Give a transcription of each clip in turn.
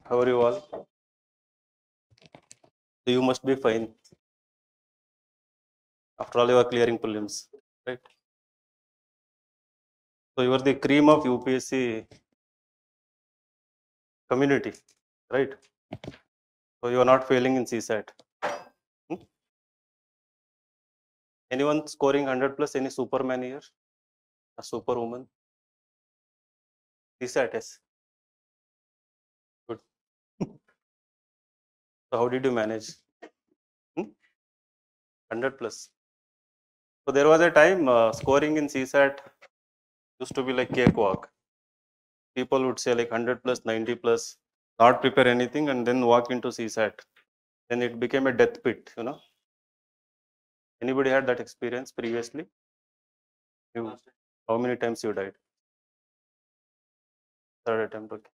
How are you all? So you must be fine. After all, you are clearing prelims, right? So you are the cream of UPSC community, right? So you are not failing in CSAT. Hmm? Anyone scoring 100 plus? Any Superman here? A superwoman? CSAT, yes. Good. So how did you manage? 100 plus. So there was a time scoring in CSAT used to be like cakewalk. People would say like 100 plus, 90 plus, not prepare anything and then walk into CSAT. Then it became a death pit, you know. Anybody had that experience previously? You, how many times you died? Third attempt. Okay.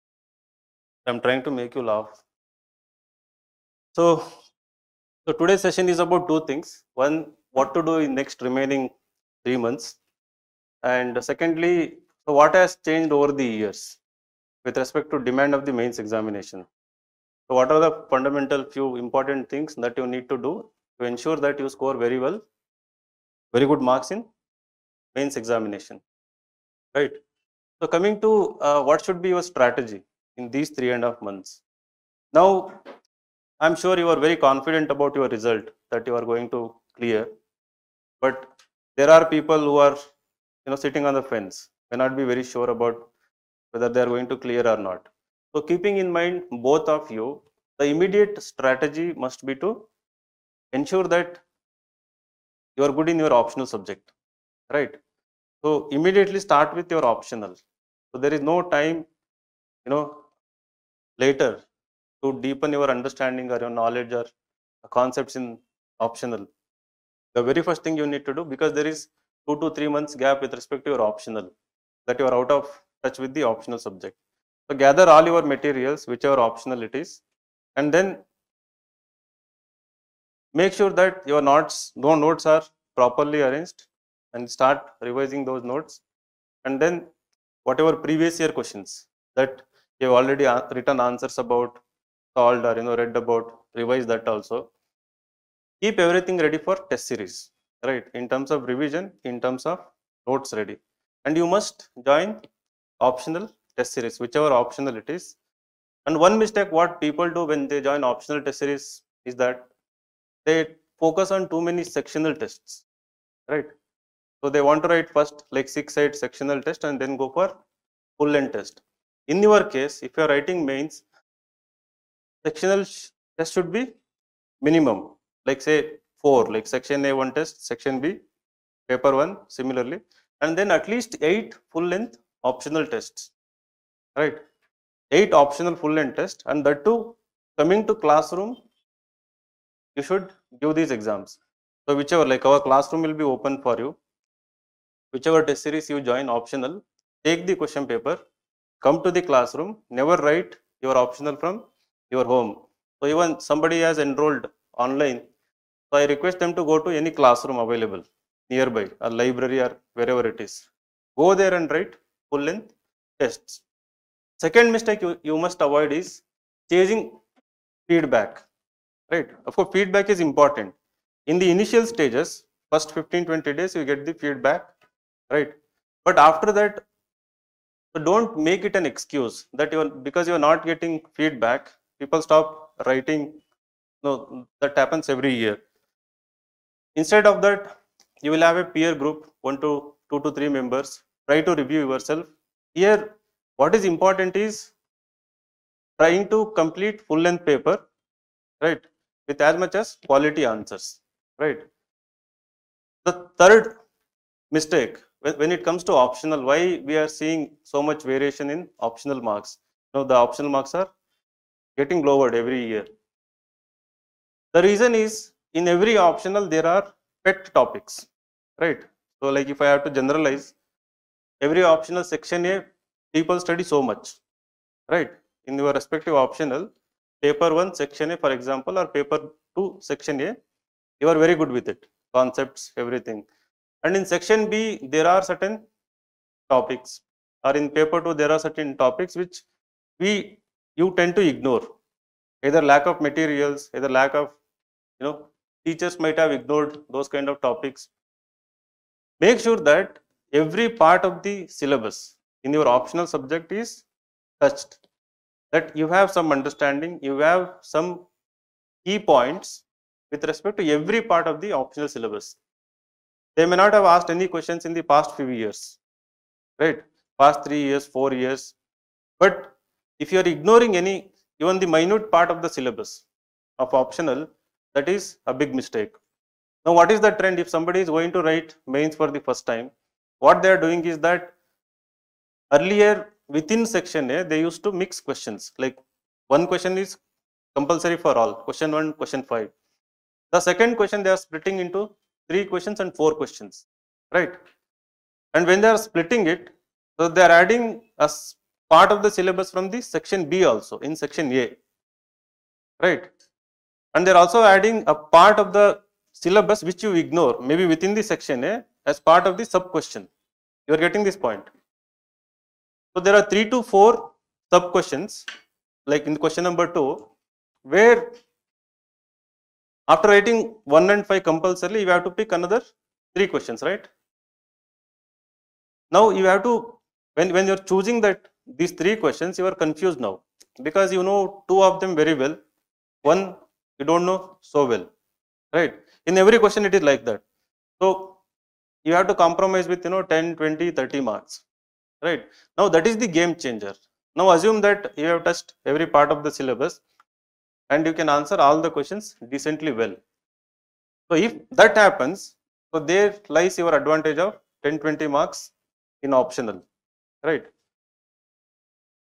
I'm trying to make you laugh. So, so today's session is about two things. One, what to do in next remaining 3 months, and secondly, so what has changed over the years with respect to demand of the mains examination. So, what are the fundamental few important things that you need to do to ensure that you score very well, very good marks in mains examination, right? So, coming to what should be your strategy in these 3.5 months. Now, I'm sure you are very confident about your result that you are going to clear, but there are people who are sitting on the fence, may not be very sure about whether they are going to clear or not. So keeping in mind both of you, the immediate strategy must be to ensure that you are good in your optional subject, right? So immediately start with your optional. So there is no time, you know, later to deepen your understanding or your knowledge or concepts in optional. The very first thing you need to do, because there is 2 to 3 months gap with respect to your optional, that you are out of touch with the optional subject. So gather all your materials, whichever optional it is, and then make sure that your notes are properly arranged and start revising those notes. And then whatever previous year questions that you have already written answers about, solved or read about, revise that also. Keep everything ready for test series, right? In terms of revision, in terms of notes ready. And you must join optional test series, whichever optional it is. And one mistake what people do when they join optional test series is that they focus on too many sectional tests, right? So they want to write first like 6-8 sectional test and then go for full length test. In your case, if you are writing mains, sectional test should be minimum, like say 4, like section A 1 test, section B paper 1 similarly, and then at least 8 full length optional tests, right? 8 optional full length tests, and that too coming to classroom you should give these exams. So whichever, like our classroom will be open for you, whichever test series you join optional, take the question paper, come to the classroom, never write your optional from your home. So even somebody has enrolled online, so I request them to go to any classroom available nearby, a library or wherever it is. Go there and write full length tests. Second mistake you must avoid is chasing feedback, right? Of course, feedback is important. In the initial stages, first 15-20 days, you get the feedback, right? But after that, so don't make it an excuse that because you're not getting feedback, people stop writing. No, that happens every year. Instead of that, you will have a peer group, 2 to 3 members. Try to review yourself. Here, what is important is trying to complete full length paper, right, with as much as quality answers, right? The third mistake when it comes to optional, why we are seeing so much variation in optional marks. The optional marks are getting lowered every year. The reason is in every optional there are pet topics, right? So like if I have to generalize, every optional section A, people study so much, right? In your respective optional, paper 1 section A for example, or paper 2 section A, you are very good with it, concepts, everything. And in section B, there are certain topics, or in paper 2 there are certain topics which we you tend to ignore. Either lack of materials, either lack of, teachers might have ignored those kind of topics. Make sure that every part of the syllabus in your optional subject is touched, that you have some understanding, you have some key points with respect to every part of the optional syllabus. They may not have asked any questions in the past few years, right? Past 3 years, 4 years. But if you are ignoring any, even the minute part of the syllabus of optional, that is a big mistake. Now, what is the trend? If somebody is going to write mains for the first time, what they are doing is that earlier within section A, they used to mix questions. Like one question is compulsory for all, question 1, question 5. The second question they are splitting into 3 questions and 4 questions, right? And when they are splitting it, so they are adding a part of the syllabus from the section B also in section A, right? And they are also adding a part of the syllabus which you ignore, maybe within the section A, as part of the sub question. You are getting this point. So there are 3 to 4 sub questions, like in question number 2, where after writing 1 and 5 compulsorily, you have to pick another 3 questions, right? Now you have to, when you're choosing that these 3 questions, you are confused now, because you know 2 of them very well, 1 you don't know so well, right? In every question it is like that. So you have to compromise with 10, 20, 30 marks, right? Now that is the game changer. Now assume that you have touched every part of the syllabus and you can answer all the questions decently well. So if that happens, so there lies your advantage of 10, 20 marks in optional, right?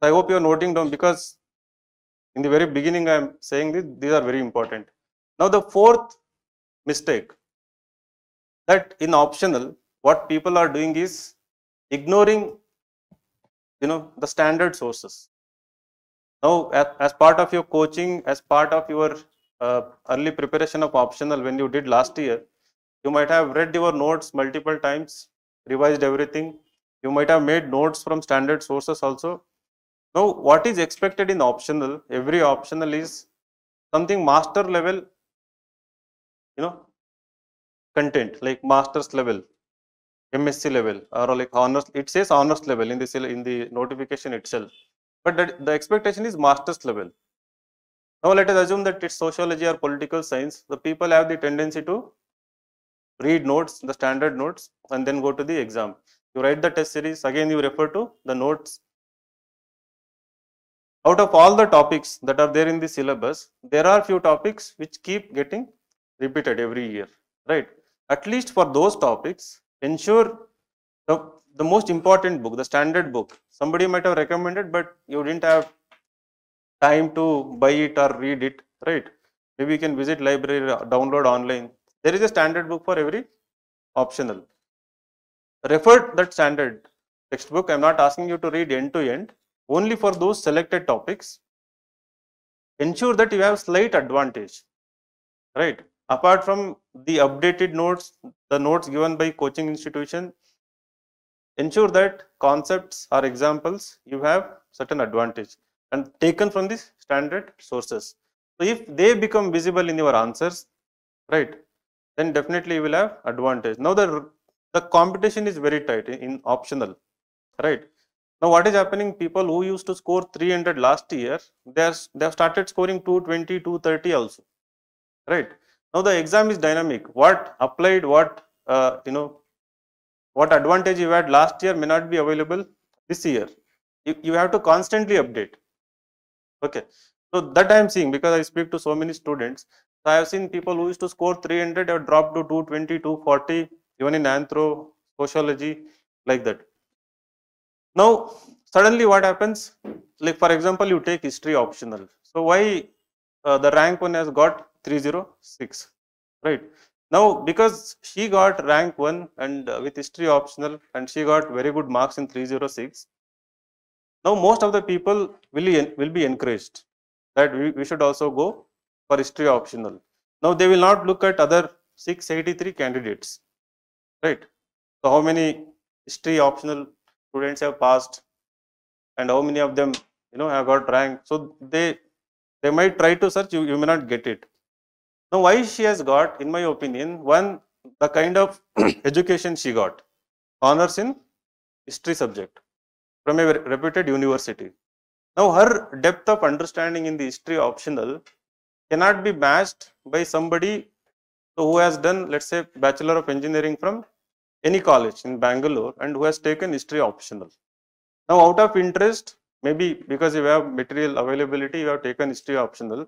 So I hope you are noting down, because in the very beginning I am saying this, these are very important. Now the fourth mistake, that in optional what people are doing is ignoring the standard sources. Now as part of your coaching, as part of your early preparation of optional when you did last year, you might have read your notes multiple times, revised everything. You might have made notes from standard sources also. Now what is expected in optional, every optional is something master level, content, like master's level, MSc level, or like honors. It says honors level in the notification itself, but the expectation is master's level. Now let us assume that it's sociology or political science. The people have the tendency to read notes, the standard notes, and then go to the exam. You write the test series, again you refer to the notes. Out of all the topics that are there in the syllabus, there are few topics which keep getting repeated every year, right? At least for those topics, ensure the most important book, the standard book, somebody might have recommended, but you didn't have time to buy it or read it, right? Maybe you can visit library, download online. There is a standard book for every optional. Refer that standard textbook. I am not asking you to read end to end, only for those selected topics. Ensure that you have slight advantage, right? Apart from the updated notes, the notes given by coaching institution, ensure that concepts or examples you have certain advantage and taken from the standard sources. So if they become visible in your answers, right, then definitely you will have advantage. Now the competition is very tight in optional, right? Now what is happening, people who used to score 300 last year, they have started scoring 220, 230 also, right? Now the exam is dynamic. What applied, what what advantage you had last year may not be available this year. You have to constantly update. Okay, so that I am seeing, because I speak to so many students. So I have seen people who used to score 300 have dropped to 220, 240, even in anthro, sociology, like that. Now suddenly what happens, like for example you take history optional. So why the rank 1 has got 306, right? Now because she got rank 1 and with history optional, and she got very good marks in 306, now most of the people will be encouraged that we should also go for history optional. Now they will not look at other 683 candidates, right? So how many history optional students have passed, and how many of them have got rank. So they might try to search, you may not get it. Now, why she has got, in my opinion, one, the kind of education she got, honors in history subject from a reputed university. Now, her depth of understanding in the history optional cannot be matched by somebody who has done, let's say, Bachelor of Engineering from any college in Bangalore and who has taken history optional. Now, out of interest, maybe because you have material availability, you have taken history optional,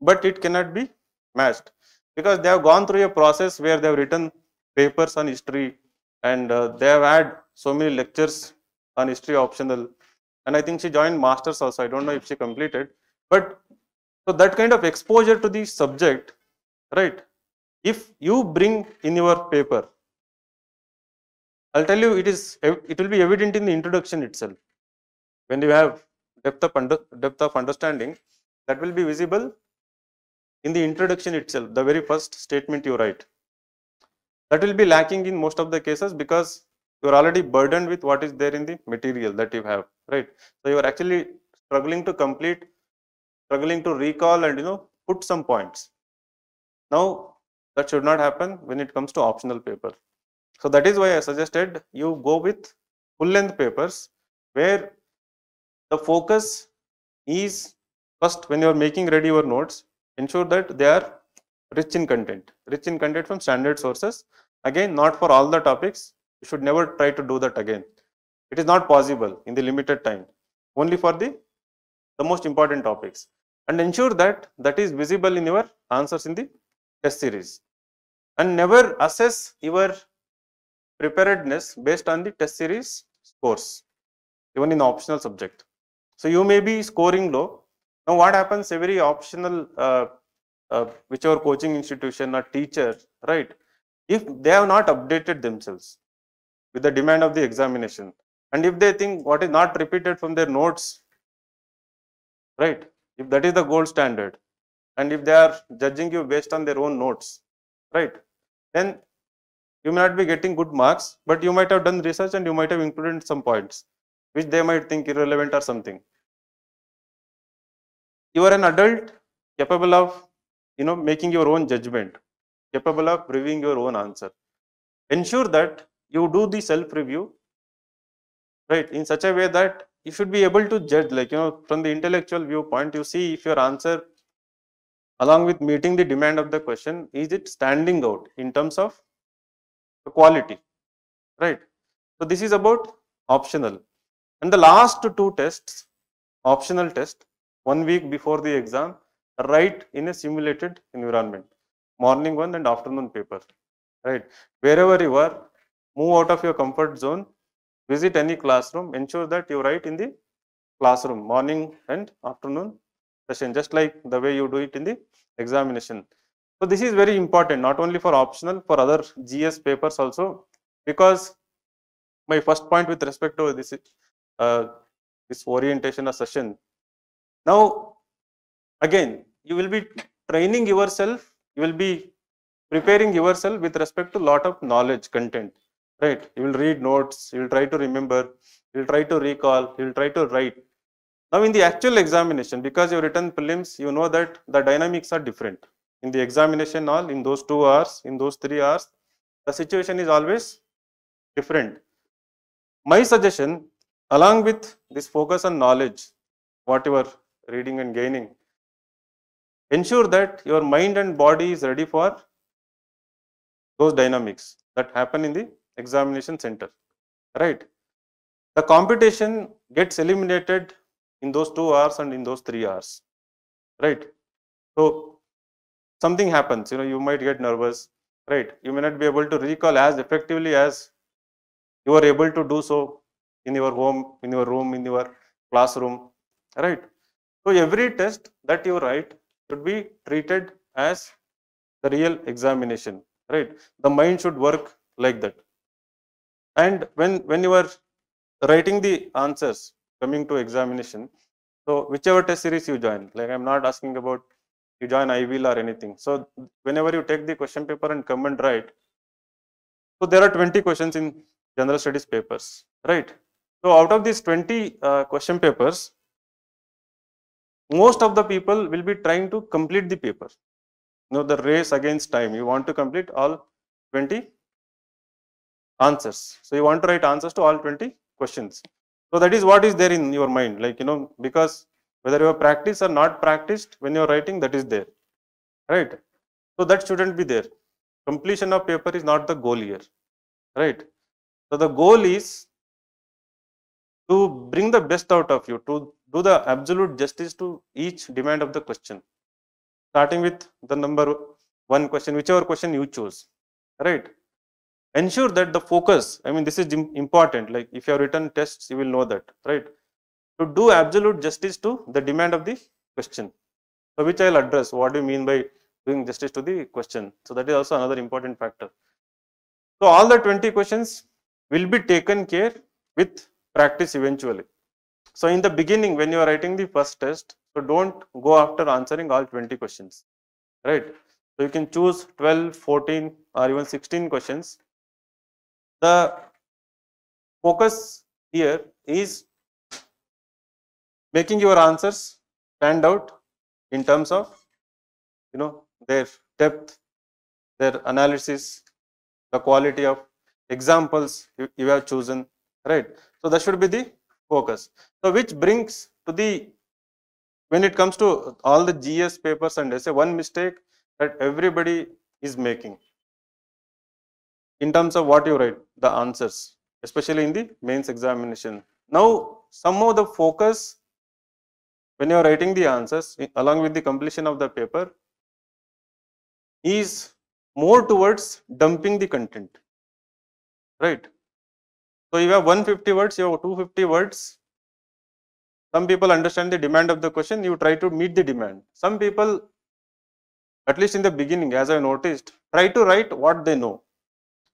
but it cannot be matched because they have gone through a process where they have written papers on history and they have had so many lectures on history optional. And I think she joined masters also. I don't know if she completed, but so that kind of exposure to the subject, right? If you bring in your paper, I'll tell you, it will be evident in the introduction itself. When you have depth of understanding, that will be visible in the introduction itself, the very first statement you write. That will be lacking in most of the cases because you are already burdened with what is there in the material that you have, right? So you are actually struggling to complete, struggling to recall and put some points. Now that should not happen when it comes to optional paper. So that is why I suggested you go with full length papers where the focus is first, when you are making ready your notes, ensure that they are rich in content from standard sources. Again, not for all the topics. You should never try to do that again. It is not possible in the limited time. Only for the most important topics. And ensure that that is visible in your answers in the test series. And never assess your preparedness based on the test series scores, even in optional subject. So you may be scoring low. Now what happens, every optional whichever coaching institution or teacher, right, if they have not updated themselves with the demand of the examination, and if they think what is not repeated from their notes, right, if that is the gold standard, and if they are judging you based on their own notes, right, then you may not be getting good marks, but you might have done research and you might have included some points which they might think irrelevant or something. You are an adult capable of making your own judgment, capable of reviewing your own answer. Ensure that you do the self review, right, in such a way that you should be able to judge, like from the intellectual viewpoint, you see if your answer, along with meeting the demand of the question, is it standing out in terms of the quality, right? So this is about optional. And the last two tests, optional test, 1 week before the exam, write in a simulated environment, morning one and afternoon paper, right? Wherever you are, move out of your comfort zone, visit any classroom, ensure that you write in the classroom, morning and afternoon session, just like the way you do it in the examination. So this is very important, not only for optional, for other GS papers also, because my first point with respect to this orientation or session. Now, again, you will be training yourself, you will be preparing yourself with respect to lot of knowledge content, right? You will read notes, you will try to remember, you will try to recall, you will try to write. Now, in the actual examination, because you have written prelims, you know that the dynamics are different. In the examination, in those 2 hours, in those 3 hours, the situation is always different. My suggestion, along with this focus on knowledge, what you are reading and gaining, ensure that your mind and body is ready for those dynamics that happen in the examination center, right? The competition gets eliminated in those 2 hours and in those 3 hours, right? So something happens, you might get nervous, right? You may not be able to recall as effectively as you are able to do so in your home, in your room, in your classroom, right? So every test that you write should be treated as the real examination, right? The mind should work like that. And when you are writing the answers coming to examination, so whichever test series you join, like I'm not asking about you join IVL or anything. So whenever you take the question paper and come and write, so there are 20 questions in general studies papers, right? So out of these 20 question papers, most of the people will be trying to complete the paper. The race against time. You want to complete all 20 answers. So you want to write answers to all 20 questions. So that is what is there in your mind, like, because whether you have practiced or not practiced, when you are writing, that is there, right? So that shouldn't be there. Completion of paper is not the goal here, right? So the goal is to bring the best out of you, to do the absolute justice to each demand of the question, starting with the number one question, whichever question you choose, right? Ensure that the focus, I mean, this is important, like if you have written tests, you will know that, right? To do absolute justice to the demand of the question. So which I'll address, what do you mean by doing justice to the question? So that is also another important factor. So all the 20 questions will be taken care with practice eventually. So in the beginning, when you are writing the first test, so don't go after answering all 20 questions, right? So you can choose 12, 14 or even 16 questions. The focus here is making your answers stand out in terms of, their depth, their analysis, the quality of examples you have chosen, right? So that should be the focus. So which brings to the, when it comes to all the GS papers and essay, one mistake that everybody is making in terms of what you write, the answers, especially in the mains examination. Now, somehow the focus when you are writing the answers along with the completion of the paper is more towards dumping the content, right? So you have 150 words, you have 250 words. Some people understand the demand of the question, you try to meet the demand. Some people, at least in the beginning, as I noticed, try to write what they know.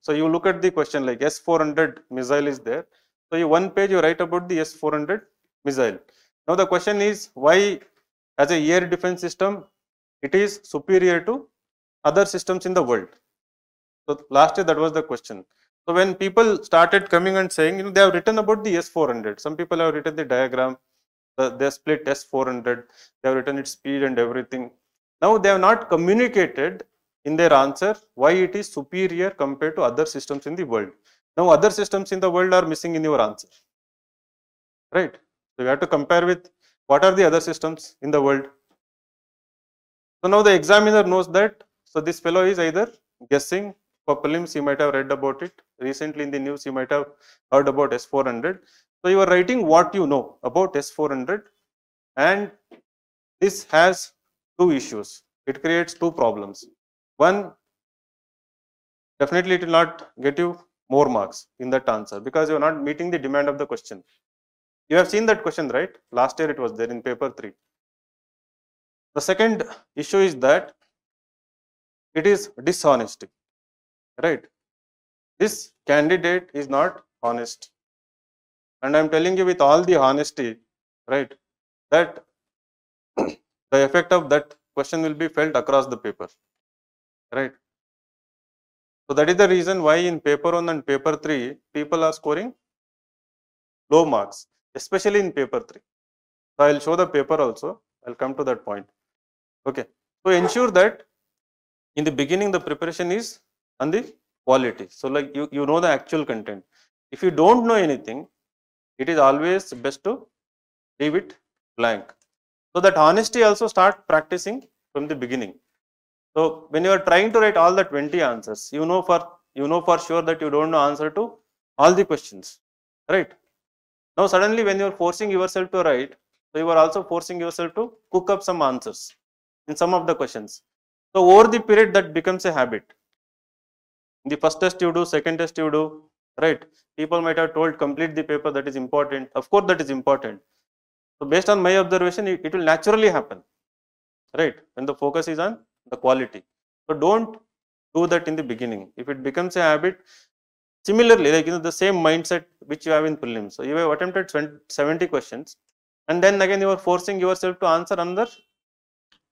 So you look at the question like S-400 missile is there. So you one page you write about the S-400 missile. Now the question is why, as a air defense system, it is superior to other systems in the world. So last year that was the question. So when people started coming and saying, they have written about the S-400. Some people have written the diagram, they split S-400, they have written its speed and everything. Now they have not communicated in their answer why it is superior compared to other systems in the world. Now other systems in the world are missing in your answer, right? So you have to compare with what are the other systems in the world. So now the examiner knows that, so this fellow is either guessing. For prelims, you might have read about it. Recently in the news, you might have heard about S-400. So you are writing what you know about S-400, and this has two issues. It creates two problems. One, definitely it will not get you more marks in that answer because you are not meeting the demand of the question. You have seen that question, right? Last year it was there in paper 3. The second issue is that it is dishonesty, right? This candidate is not honest. And I am telling you with all the honesty, right, that the effect of that question will be felt across the paper, right? So that is the reason why in paper 1 and paper 3, people are scoring low marks, especially in paper 3. So I will show the paper also. I will come to that point. Okay. So ensure that in the beginning, the preparation is on the quality. So like you know the actual content. If you don't know anything, it is always best to leave it blank. So that honesty also start practicing from the beginning. So when you are trying to write all the 20 answers, you know for sure that you don't know answer to all the questions, right? Now suddenly when you are forcing yourself to write, so you are also forcing yourself to cook up some answers in some of the questions. So over the period that becomes a habit. In the first test you do, second test you do, right? People might have told complete the paper, that is important. Of course that is important. So based on my observation, it will naturally happen, right? When the focus is on the quality. So don't do that in the beginning. If it becomes a habit, similarly, like the same mindset which you have in prelims. So you have attempted 70 questions, and then again you are forcing yourself to answer another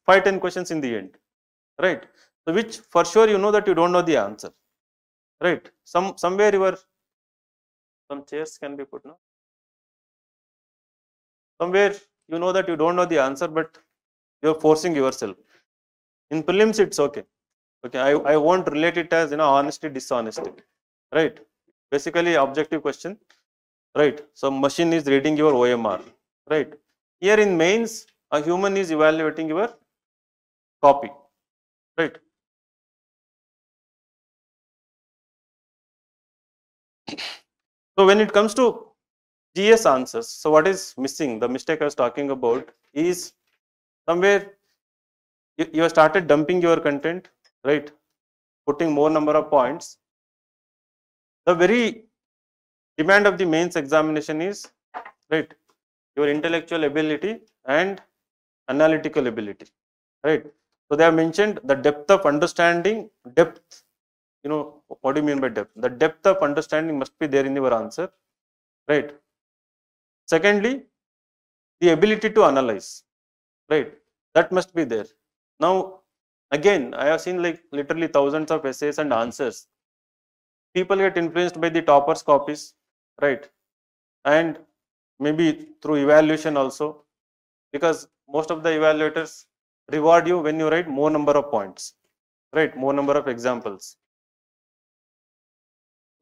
5-10 questions in the end, right? So which for sure you know that you don't know the answer, right? Somewhere some chairs can be put, no? Somewhere you know that you don't know the answer, but you're forcing yourself. In prelims, it's okay. Okay, I won't relate it as, honesty, dishonesty, right? Basically, objective question, right? So machine is reading your OMR, right? Here in mains, a human is evaluating your copy, right? So when it comes to GS answers, so what is missing? The mistake I was talking about is somewhere you have started dumping your content, right? Putting more number of points. The very demand of the mains examination is, right, your intellectual ability and analytical ability, right? So they have mentioned the depth of understanding, depth, what do you mean by depth? The depth of understanding must be there in your answer, right? Secondly, the ability to analyze, right? That must be there. Now, again, I have seen like literally thousands of essays and answers. People get influenced by the toppers copies, right? And maybe through evaluation also, because most of the evaluators reward you when you write more number of points, right? More number of examples.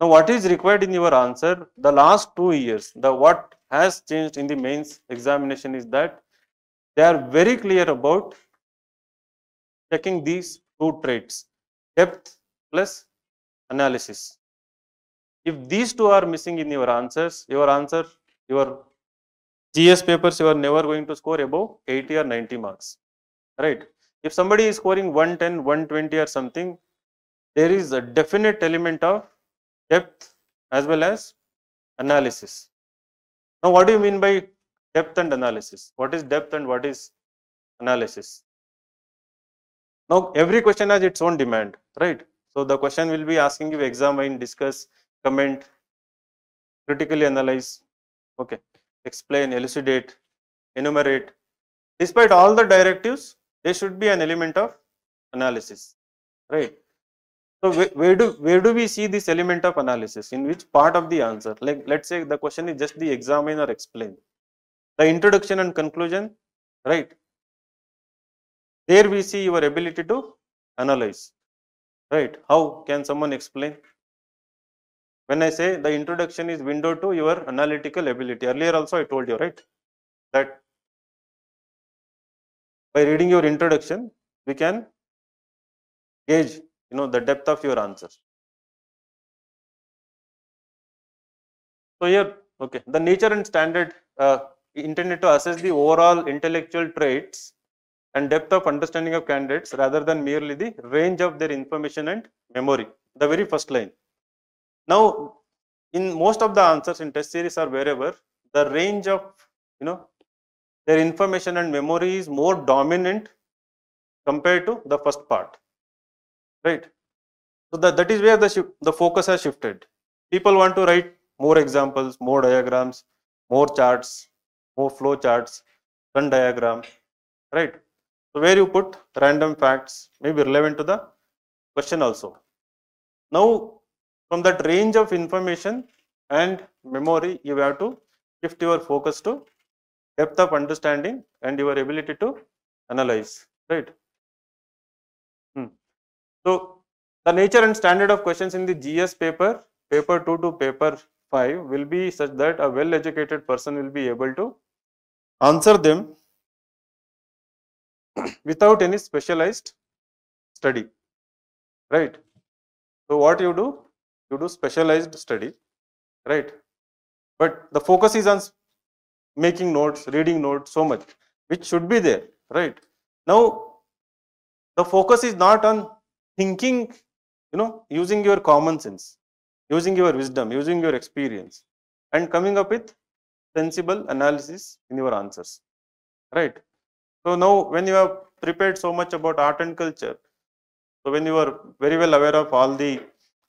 Now, what is required in your answer? The last 2 years, what has changed in the mains examination is that they are very clear about checking these two traits, depth plus analysis. If these two are missing in your answers, your GS papers, you are never going to score above 80 or 90 marks, right? If somebody is scoring 110, 120 or something, there is a definite element of depth as well as analysis. Now, what do you mean by depth and analysis? What is depth and what is analysis? Now, every question has its own demand, right? So, the question will be asking you examine, discuss, comment, critically analyze, okay, explain, elucidate, enumerate. Despite all the directives, there should be an element of analysis, right? So, where do we see this element of analysis? In which part of the answer? Like, let's say the question is just the examine or explain. The introduction and conclusion, right? There we see your ability to analyze, right? How can someone explain? When I say the introduction is window to your analytical ability, earlier also I told you, right, that by reading your introduction, we can gauge, the depth of your answer. So here, okay, the nature and standard intended to assess the overall intellectual traits and depth of understanding of candidates rather than merely the range of their information and memory. The very first line. Now, in most of the answers in test series or wherever, the range of, their information and memory is more dominant compared to the first part, right? So that is where the focus has shifted. People want to write more examples, more diagrams, more charts, more flow charts, Venn diagram, right? So where you put random facts may be relevant to the question also. Now, from that range of information and memory, you have to shift your focus to depth of understanding and your ability to analyze, right? So, the nature and standard of questions in the GS paper 2 to paper 5 will be such that a well educated person will be able to answer them without any specialized study, right? So, what you do? You do specialized study, right? But the focus is on making notes, reading notes, so much, which should be there, right? Now, the focus is not on thinking, using your common sense, using your wisdom, using your experience, and coming up with sensible analysis in your answers, right? So now, when you have prepared so much about art and culture, so when you are very well aware of all the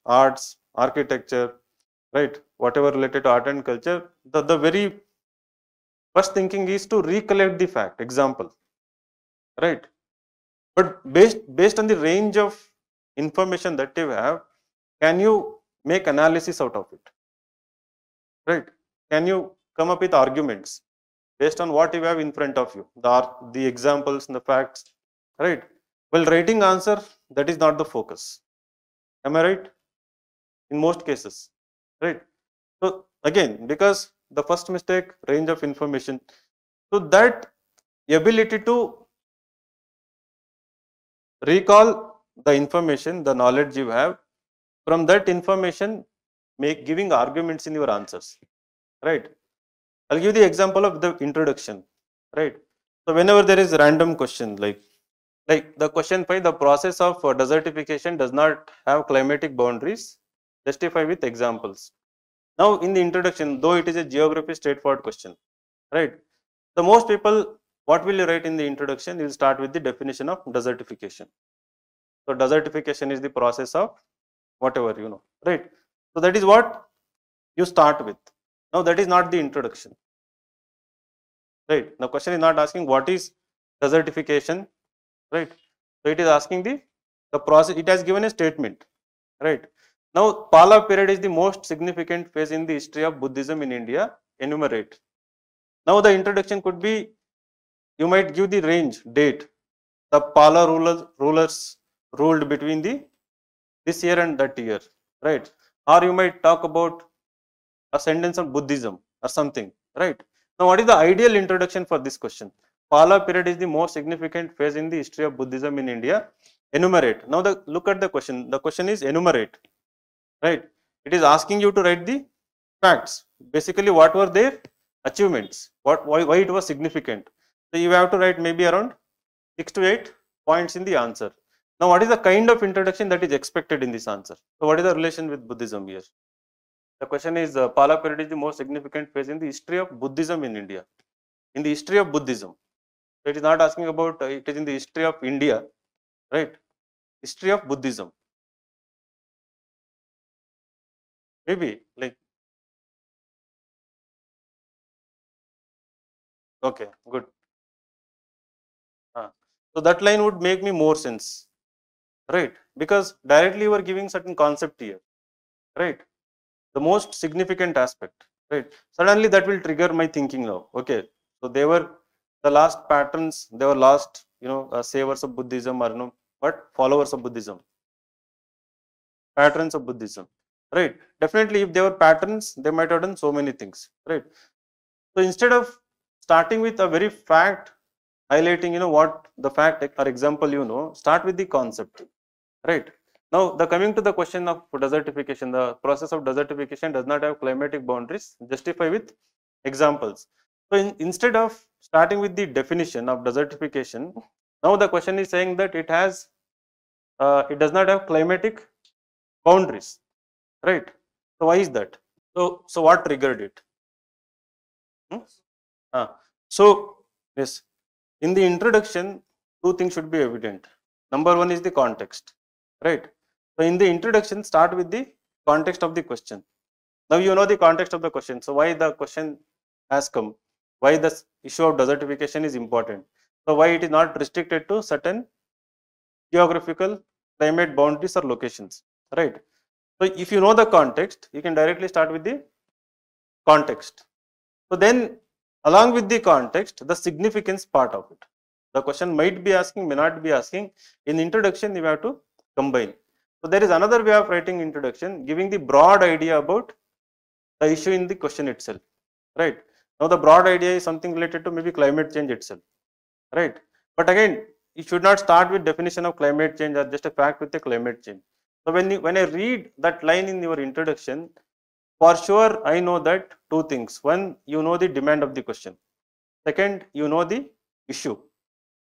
arts, architecture, right, whatever related to art and culture, the very first thinking is to recollect the fact, example, right? But based on the range of information that you have, can you make analysis out of it, right? Can you come up with arguments? based on what you have in front of you, the examples and the facts, right? Well, writing answer, that is not the focus. Am I right? In most cases, right? So again, because the first mistake, range of information, so that ability to recall the information, the knowledge you have, from that information, giving arguments in your answers, right? I'll give the example of the introduction, right? So whenever there is a random question, like the question 5, the process of desertification does not have climatic boundaries, justify with examples. Now in the introduction, though it is a geography straightforward question, right? So most people, what will you write in the introduction? You will start with the definition of desertification. So desertification is the process of whatever, right? So that is what you start with. Now that is not the introduction, right? The question is not asking what is desertification, right? So it is asking the process. It has given a statement, right? Now Pala period is the most significant phase in the history of Buddhism in India. Enumerate. Now the introduction could be, you might give the range, date. The Pala rulers ruled between this year and that year, right? Or you might talk about a sentence on Buddhism or something, right? Now, what is the ideal introduction for this question? Pala period is the most significant phase in the history of Buddhism in India. Enumerate. Now, look at the question. The question is enumerate, right? It is asking you to write the facts. Basically, what were their achievements? Why it was significant? So, you have to write maybe around 6 to 8 points in the answer. Now, what is the kind of introduction that is expected in this answer? So, what is the relation with Buddhism here? The question is, Pala period is the most significant phase in the history of Buddhism in India. In the history of Buddhism. So it is not asking about, it is in the history of India, right? History of Buddhism. Maybe, like, okay, good. So that line would make me more sense, right? Because directly you are giving certain concept here, right? The most significant aspect, right? Suddenly that will trigger my thinking now. Okay, so they were the last patterns, they were last, savers of Buddhism, or but followers of Buddhism, patterns of Buddhism, right? Definitely, if they were patterns, they might have done so many things, right? So instead of starting with a very fact, highlighting, what the fact or example, start with the concept, right? Now, coming to the question of desertification, the process of desertification does not have climatic boundaries. Justify with examples. So, instead of starting with the definition of desertification, now the question is saying that it it does not have climatic boundaries, right? So, why is that? So what triggered it? Hmm? So, yes, in the introduction, two things should be evident. Number one is the context, right? So, in the introduction, start with the context of the question. Now, you know the context of the question. So, why the question has come? Why the issue of desertification is important? So, why it is not restricted to certain geographical climate boundaries or locations, right? So, if you know the context, you can directly start with the context. So, then along with the context, the significance part of it. The question might be asking, may not be asking. In introduction, you have to combine. So, there is another way of writing introduction, giving the broad idea about the issue in the question itself, right? Now, the broad idea is something related to maybe climate change itself, right? But again, you should not start with definition of climate change or just a fact with a climate change. So, when I read that line in your introduction, for sure, I know that two things. One, you know the demand of the question. Second, you know the issue,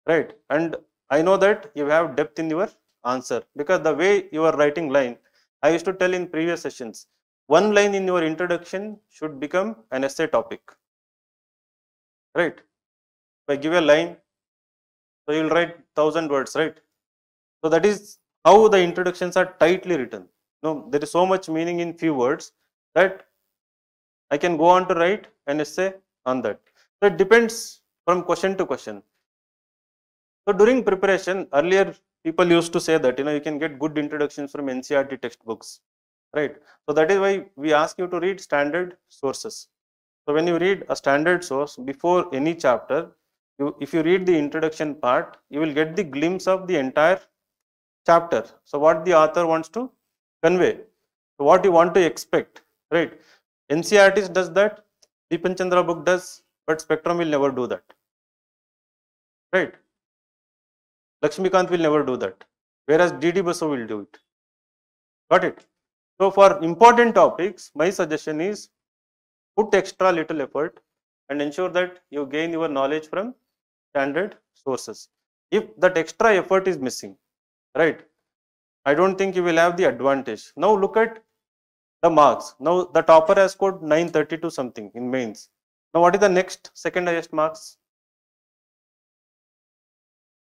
right? And I know that you have depth in your answer, because the way you are writing line, I used to tell in previous sessions, one line in your introduction should become an essay topic, right? If I give a line, so you will write 1,000 words, right? So that is how the introductions are tightly written. No, there is so much meaning in few words that I can go on to write an essay on that. So it depends from question to question. So during preparation, earlier people used to say that you can get good introductions from NCERT textbooks, right? So that is why we ask you to read standard sources. So when you read a standard source before any chapter, if you read the introduction part, you will get the glimpse of the entire chapter. So what the author wants to convey, so what you want to expect, right? NCERT does that, Deepan Chandra book does, but Spectrum will never do that, right? Lakshmikant will never do that, whereas DD Basu will do it. Got it? So for important topics, my suggestion is put extra little effort and ensure that you gain your knowledge from standard sources. If that extra effort is missing, right, I don't think you will have the advantage. Now look at the marks. Now the topper has scored 932 something in mains. Now what is the next second highest marks?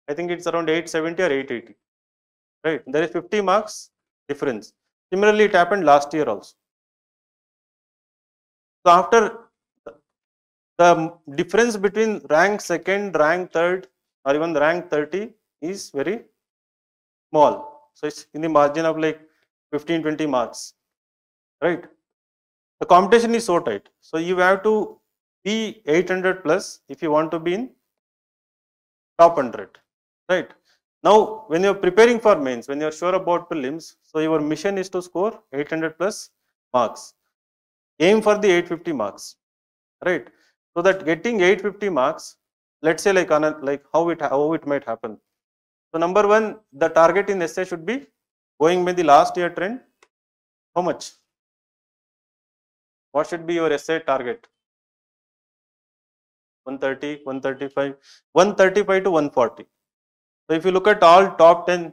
I think it's around 870 or 880, right? There is 50 marks difference. Similarly, it happened last year also. So after the difference between rank second, rank third, or even rank 30 is very small. So it's in the margin of like 15-20 marks, right? The competition is so tight. So you have to be 800 plus if you want to be in top 100, right? Now, when you're preparing for mains, when you're sure about prelims, so your mission is to score 800 plus marks. Aim for the 850 marks, right? So that getting 850 marks, let's say like on a, like how it might happen. So number one, the target in essay should be going by the last year trend. How much? What should be your essay target? 130, 135, 135 to 140. So if you look at all top 10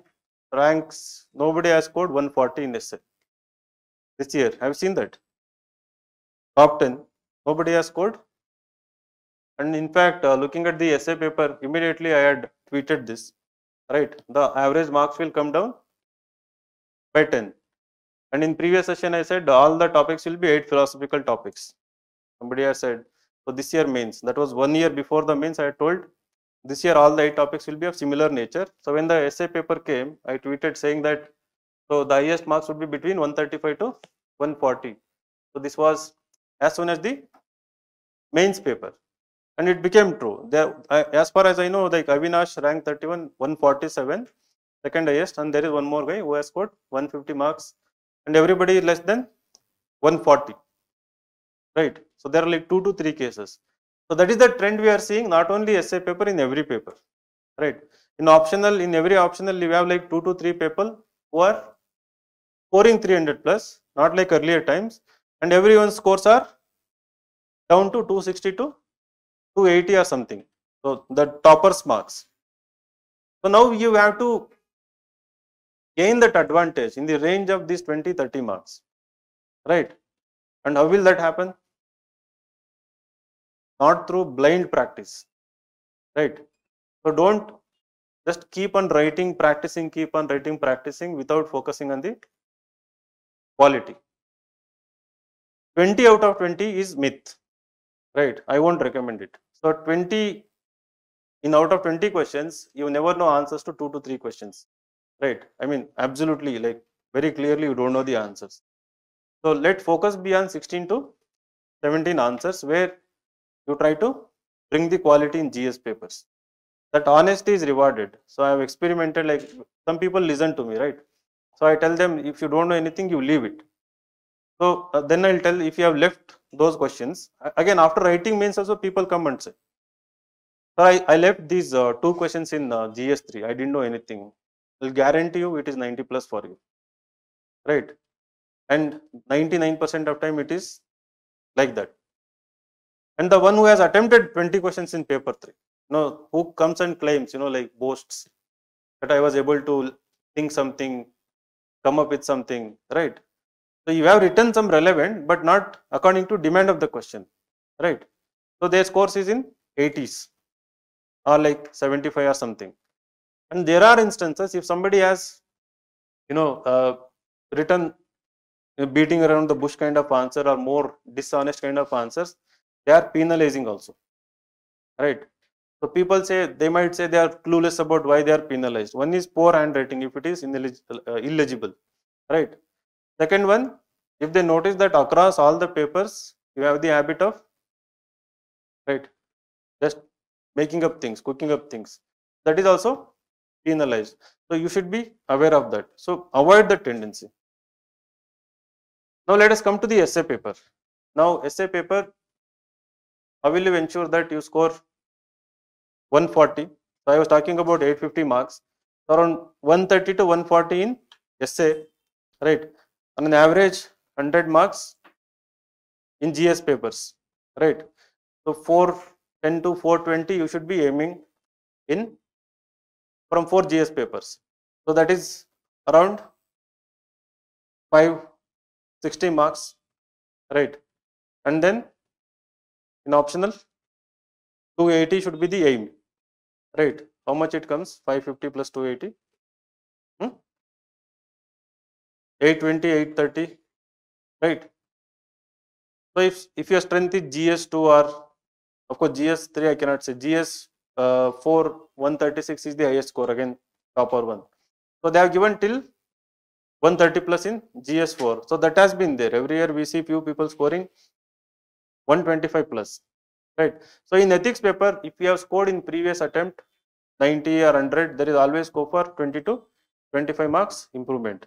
ranks, nobody has scored 140 in essay this year. Have you seen that? Top 10, nobody has scored. And in fact, looking at the essay paper, immediately I had tweeted this, right? The average marks will come down by 10. And in previous session, I said all the topics will be 8 philosophical topics. Somebody has said, so this year mains, that was 1 year before the mains, I had told this year all the 8 topics will be of similar nature. So when the essay paper came, I tweeted saying that, so the highest marks would be between 135 to 140. So this was as soon as the mains paper. And it became true. There, as far as I know, like Avinash ranked 31, 147, second highest, and there is one more guy who has scored 150 marks, and everybody less than 140, right? So there are like 2 to 3 cases. So that is the trend we are seeing, not only essay paper, in every paper, right? In optional, in every optional, you have like 2 to 3 people who are scoring 300 plus, not like earlier times, and everyone's scores are down to 260 to 280 or something. So the toppers marks. So now you have to gain that advantage in the range of these 20-30 marks, right? And how will that happen? Not through blind practice, right? So don't just keep on writing, practicing, keep on writing, practicing without focusing on the quality. 20 out of 20 is myth, right? I won't recommend it. So 20 in out of 20 questions, you never know answers to 2 to 3 questions, right? I mean, absolutely, like very clearly you don't know the answers. So let focus be on 16 to 17 answers where you try to bring the quality in GS papers. That honesty is rewarded. So I have experimented, like some people listen to me, right? So I tell them, if you don't know anything, you leave it. So then I'll tell, if you have left those questions, again after writing mains also people come and say, sir, I left these 2 questions in GS3, I didn't know anything. I'll guarantee you it is 90 plus for you, right? And 99% of time it is like that. And the one who has attempted 20 questions in paper 3, who comes and claims, like boasts that I was able to think something, come up with something, right? So you have written some relevant, but not according to demand of the question, right? So their scores is in 80s or like 75 or something. And there are instances, if somebody has, written beating around the bush kind of answer or more dishonest kind of answers, they are penalizing also, right? So people say, they might say they are clueless about why they are penalized. One is poor handwriting if it is illegible, right? Second one, if they notice that across all the papers, you have the habit of right? Just making up things, cooking up things. That is also penalized. So you should be aware of that. So avoid that tendency. Now let us come to the essay paper. Now essay paper, how will you ensure that you score 140? So I was talking about 850 marks. So around 130 to 140 in essay, right? On an average 100 marks in GS papers, right? So 410 to 420 you should be aiming in from 4 GS papers. So that is around 560 marks, right? And then in optional 280 should be the aim, right? How much it comes? 550 plus 280, 820, 830, right? So if your strength is GS2 or of course GS3 I cannot say, GS4 136 is the highest score, again topper one. So they have given till 130 plus in GS4. So that has been there. Every year we see few people scoring 125 plus, right? So in ethics paper, if you have scored in previous attempt 90 or 100, there is always scope for 20 to 25 marks improvement.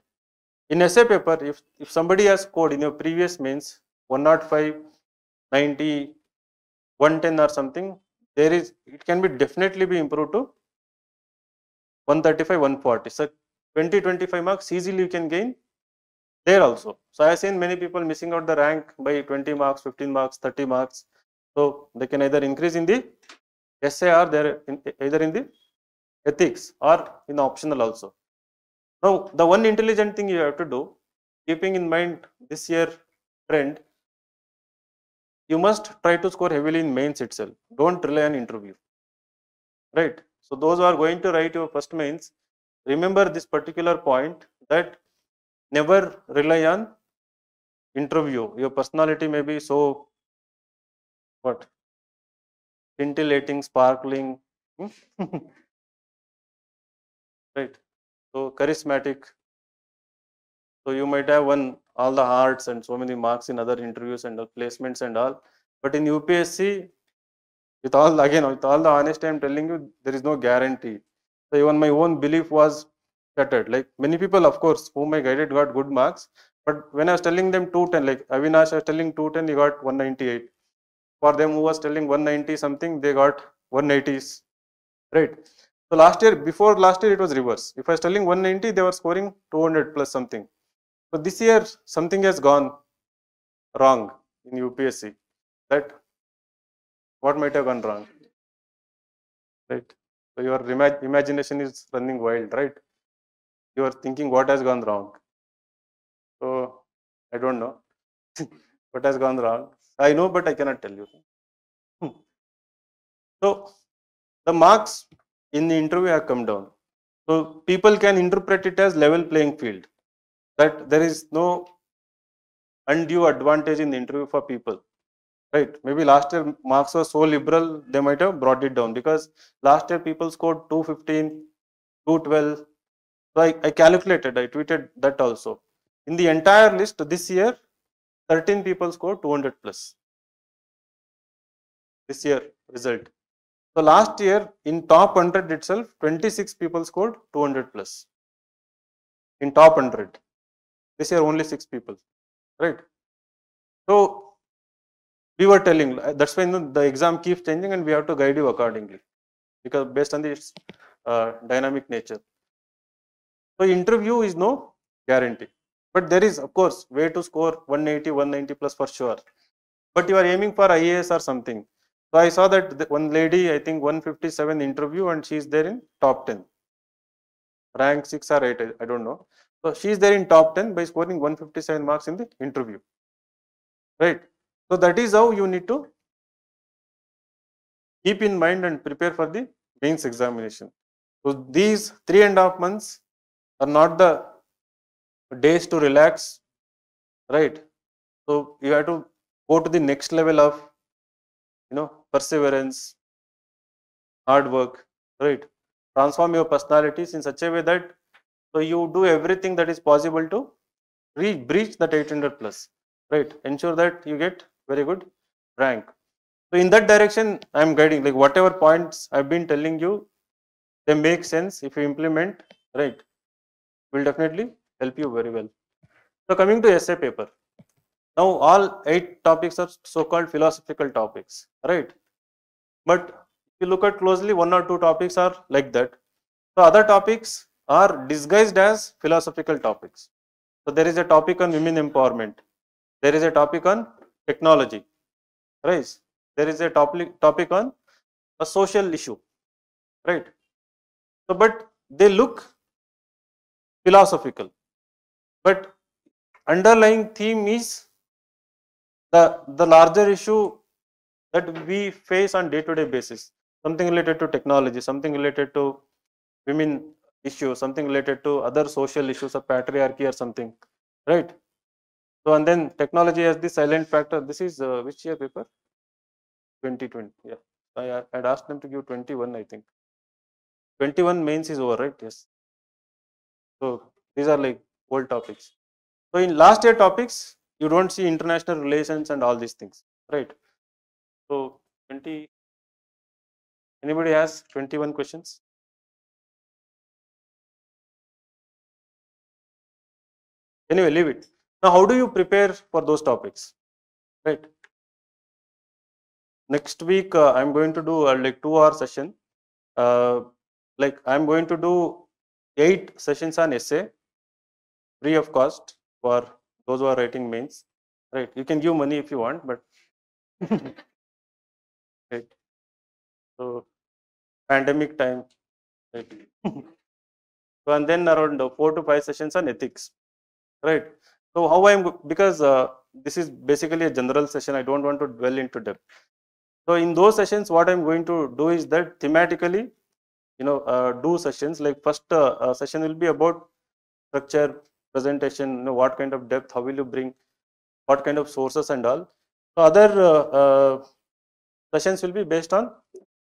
In essay paper, if somebody has scored in your previous mains 105, 90, 110 or something, it can be definitely be improved to 135, 140. So 20, 25 marks easily you can gain there also. So I have seen many people missing out the rank by 20 marks, 15 marks, 30 marks. So they can either increase in the essay or either in the ethics or in optional also. Now the one intelligent thing you have to do, keeping in mind this year trend, you must try to score heavily in mains itself. Don't rely on interview, right? So those who are going to write your first mains, remember this particular point, that never rely on interview. Your personality may be so what scintillating, sparkling, right? So charismatic. So you might have won all the hearts and so many marks in other interviews and placements and all, but in UPSC, with all the honesty, I'm telling you, there is no guarantee. So even my own belief was shattered. Like many people, of course, whom I guided got good marks, but when I was telling them 210, like Avinash was telling 210, he got 198. For them who was telling 190 something, they got 180s, right? So before last year, it was reverse. If I was telling 190, they were scoring 200 plus something. So this year, something has gone wrong in UPSC. That what might have gone wrong, right? So your imagination is running wild, right? You are thinking what has gone wrong. So I don't know what has gone wrong. I know, but I cannot tell you. So the marks in the interview have come down. So people can interpret it as level playing field, that there is no undue advantage in the interview for people, right? Maybe last year marks were so liberal, they might have brought it down, because last year people scored 215, 212. So I calculated, I tweeted that also. In the entire list this year, 13 people scored 200 plus. This year result. So last year in top 100 itself, 26 people scored 200 plus. In top 100. This year only 6 people, right? So we were telling, that's why the exam keeps changing and we have to guide you accordingly, because based on its dynamic nature. So interview is no guarantee, but there is of course way to score 180, 190 plus for sure. But you are aiming for IAS or something. So I saw that one lady, I think 157 interview, and she is there in top 10. Rank 6 or 8, I don't know. So she is there in top 10 by scoring 157 marks in the interview, right? So that is how you need to keep in mind and prepare for the mains examination. So these 3.5 months are not the days to relax, right? So you have to go to the next level of perseverance, hard work, right? Transform your personalities in such a way that so you do everything that is possible to breach that 800 plus, right? Ensure that you get very good rank. So in that direction, I am guiding, like whatever points I've been telling you, they make sense if you implement, right? Will definitely help you very well. So coming to essay paper. Now all 8 topics are so-called philosophical topics, right? But if you look at closely, 1 or 2 topics are like that. So other topics are disguised as philosophical topics. So there is a topic on women empowerment. There is a topic on technology, right? There is a topic on a social issue, right? So, but they look philosophical, but underlying theme is the larger issue that we face on day-to-day basis. Something related to technology, something related to women issues, something related to other social issues of patriarchy or something, right? So, and then technology has the silent factor. This is which year paper? 2020. Yeah, I had asked them to give 21. I think 21 mains is over, right? Yes. So these are like old topics. So in last year topics, you don't see international relations and all these things, right? So 20. Anybody has 21 questions? Anyway, leave it. Now, how do you prepare for those topics, right? Next week, I'm going to do like 2-hour session. Like I'm going to do 8 sessions on essay, free of cost for those who are writing mains. Right? You can give money if you want, but right. So pandemic time, right? So and then around 4 to 5 sessions on ethics, right? So how because this is basically a general session, I don't want to dwell into depth. So in those sessions, what I'm going to do is that thematically, do sessions like first session will be about structure, presentation, what kind of depth, how will you bring, what kind of sources and all. So other sessions will be based on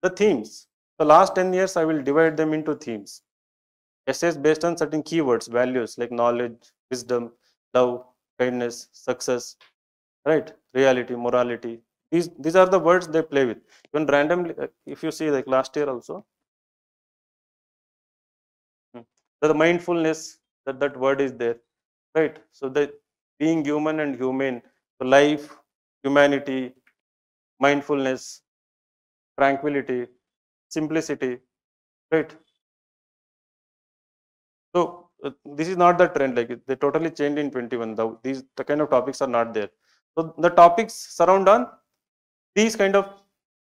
the themes. The last 10 years, I will divide them into themes. Essays based on certain keywords, values like knowledge, wisdom, love, kindness, success, right? Reality, morality. These are the words they play with. Even randomly, if you see like last year also, the mindfulness, that word is there, right? So the being human and humane, so life, humanity, mindfulness, tranquility, simplicity, right? So this is not the trend, like they totally changed in 21. The kind of topics are not there. So the topics surround on these kind of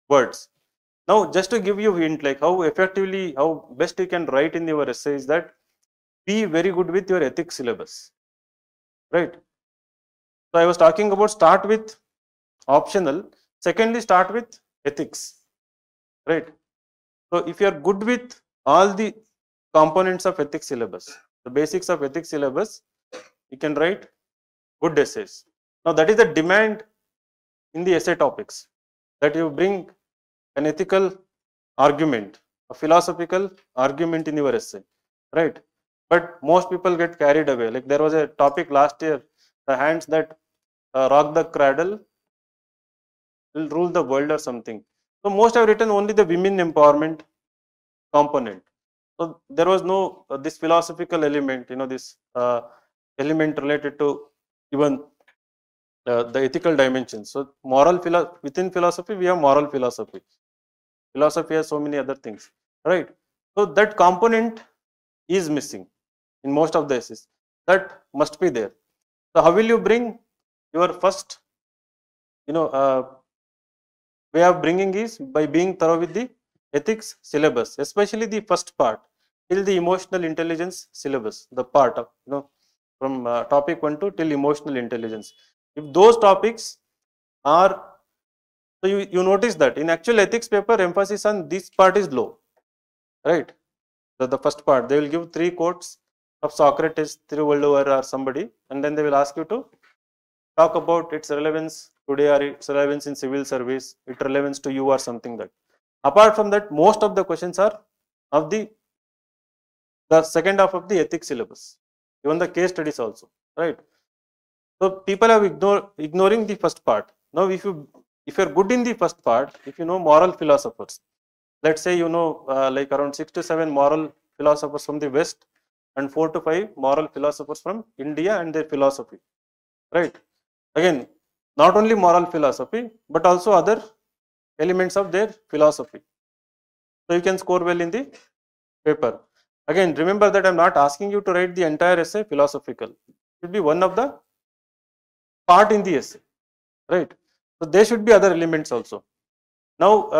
words. Now, just to give you a hint, like how effectively, how best you can write in your essay is that be very good with your ethics syllabus, right? So I was talking about start with optional. Secondly, start with ethics, right? So if you are good with all the components of ethics syllabus, the basics of ethics syllabus, you can write good essays. Now that is the demand in the essay topics, that you bring an ethical argument, a philosophical argument in your essay, right? But most people get carried away. Like there was a topic last year, the hands that rock the cradle will rule the world or something. So most have written only the women empowerment component. So there was no this philosophical element, this element related to even the ethical dimensions. So within philosophy, we have moral philosophy. Philosophy has so many other things, right? So that component is missing in most of the essays. That must be there. So how will you bring your first, way of bringing is by being thorough with the ethics syllabus, especially the first part till the emotional intelligence syllabus, the part of, from topic 1 to till emotional intelligence. If those topics are, so you notice that in actual ethics paper, emphasis on this part is low, right? The first part, they will give 3 quotes of Socrates, Thiruvalluvar or somebody, and then they will ask you to talk about its relevance today or its relevance in civil service, its relevance to you or something that. Apart from that, most of the questions are of the second half of the ethics syllabus, even the case studies also, right? So people are ignoring the first part. Now, if you if you're good in the first part, if you know moral philosophers, let's say you know like around 6 to 7 moral philosophers from the West and 4 to 5 moral philosophers from India and their philosophy, right? Again, not only moral philosophy, but also other elements of their philosophy. So you can score well in the paper. Again, remember that I'm not asking you to write the entire essay philosophical. It should be one of the part in the essay, right? So there should be other elements also. Now,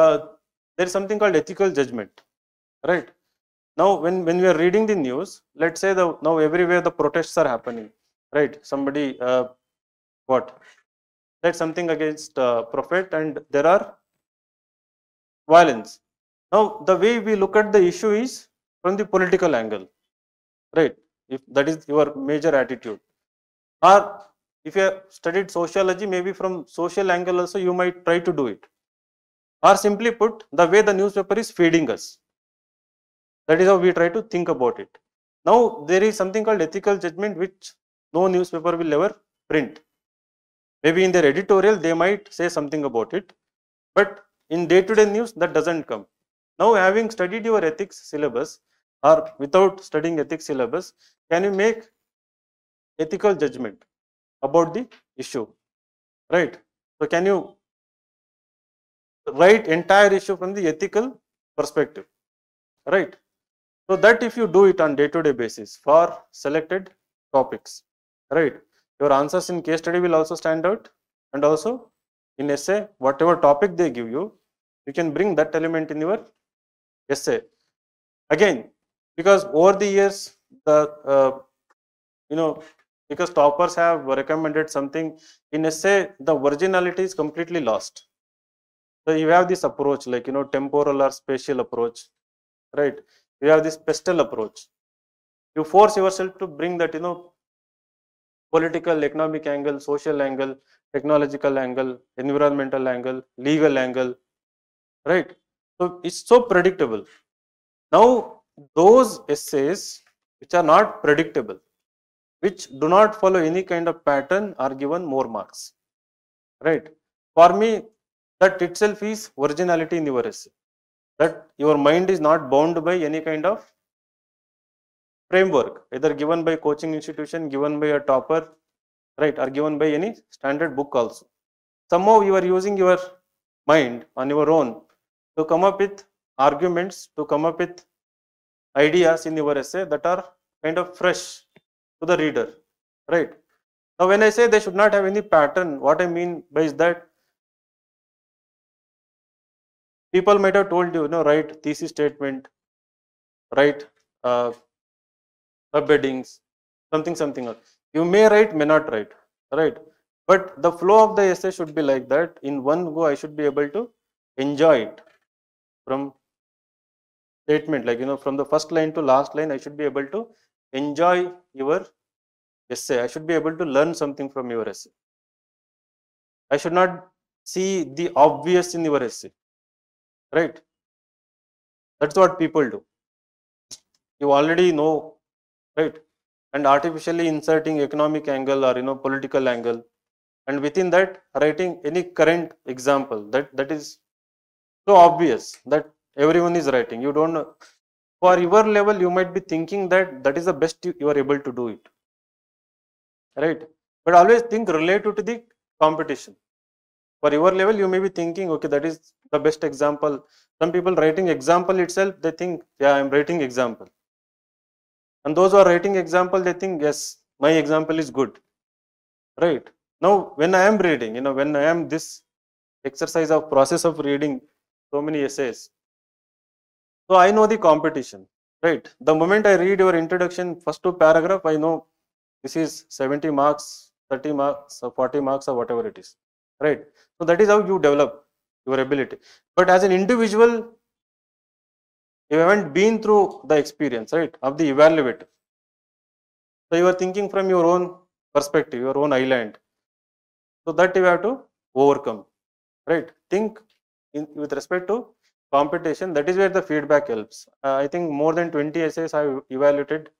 there is something called ethical judgment, right? Now, when we are reading the news, let's say now everywhere the protests are happening, right? Somebody what? Said something against prophet, and there are violence. Now, the way we look at the issue is from the political angle, right? If that is your major attitude, or if you have studied sociology, maybe from social angle also you might try to do it, or simply put, the way the newspaper is feeding us. That is how we try to think about it. Now, there is something called ethical judgment, which no newspaper will ever print. Maybe in their editorial, they might say something about it, but in day-to-day news, that doesn't come. Now, having studied your ethics syllabus, or without studying ethics syllabus, can you make ethical judgment about the issue, right? So, can you write entire issue from the ethical perspective, right? So that if you do it on day-to-day basis for selected topics, right, your answers in case study will also stand out, and also in essay, whatever topic they give you, you can bring that element in your essay. Again, because over the years, the you know, because toppers have recommended something in essay, the originality is completely lost. So you have this approach like temporal or spatial approach, right? You have this pestle approach. You force yourself to bring that political, economic angle, social angle, technological angle, environmental angle, legal angle, right? So it's so predictable. Now those essays which are not predictable, which do not follow any kind of pattern, are given more marks, right? For me, that itself is originality in your essay, that your mind is not bound by any kind of framework, either given by coaching institution, given by a topper, right, or given by any standard book also. Somehow you are using your mind on your own to come up with arguments, to come up with ideas in your essay that are kind of fresh to the reader, right? Now, when I say they should not have any pattern, what I mean by is that people might have told you, write thesis statement, write subheadings, something else. You may write, may not write, right? But the flow of the essay should be like that. In one go, I should be able to enjoy it from statement, like from the first line to last line. I should be able to enjoy your essay. I should be able to learn something from your essay. I should not see the obvious in your essay, right? That's what people do. You already know, right? And artificially inserting economic angle or political angle, and within that writing any current example that is so obvious that everyone is writing. You don't know, for your level you might be thinking that that is the best you are able to do it, right? But always think relative to the competition. For your level you may be thinking, okay, that is the best example. Some people writing example itself, they think, yeah, I'm writing example. And those who are writing example, they think, yes, my example is good, right? Now when I am reading, when I am this exercise of process of reading so many essays, so I know the competition, right? The moment I read your introduction, first two paragraph, I know this is 70 marks, 30 marks, or 40 marks, or whatever it is, right? So that is how you develop your ability. But as an individual, you haven't been through the experience, right, of the evaluator. So you are thinking from your own perspective, your own island. So that you have to overcome, right? Think with respect to competition. That is where the feedback helps. I think more than 20 essays I evaluated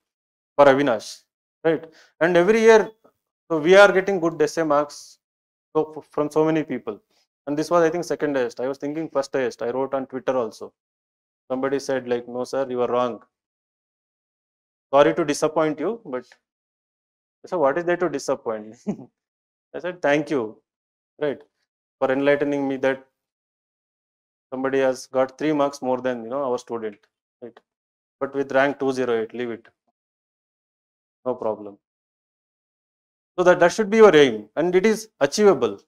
for Avinash, right? And every year, so we are getting good essay marks from so many people. And this was, I think, second highest. I was thinking first highest. I wrote on Twitter also. Somebody said like, no sir, you are wrong. Sorry to disappoint you, but I said, what is there to disappoint? I said, thank you, right, for enlightening me that somebody has got 3 marks more than our student, right? But with rank 208, leave it, no problem. So that should be your aim, and it is achievable.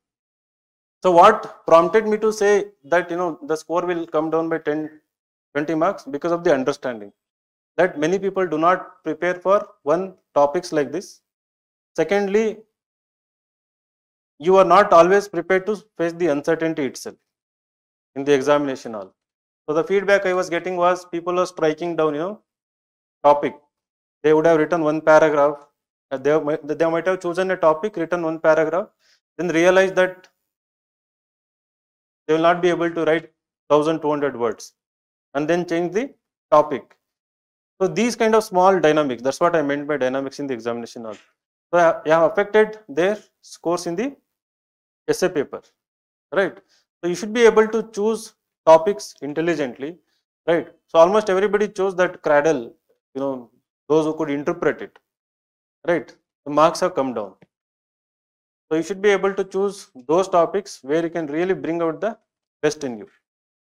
So what prompted me to say that the score will come down by 10-20 marks? Because of the understanding that many people do not prepare for one topics like this. Secondly, you are not always prepared to face the uncertainty itself in the examination hall. So the feedback I was getting was people are striking down topic. They would have written one paragraph. They might have chosen a topic, written one paragraph, then realized that they will not be able to write 1200 words, and then change the topic. So these kind of small dynamics, that's what I meant by dynamics in the examination hall. So you have affected their scores in the essay paper, right? So you should be able to choose topics intelligently, right? So almost everybody chose that cradle, those who could interpret it, right? The marks have come down. So you should be able to choose those topics where you can really bring out the best in you,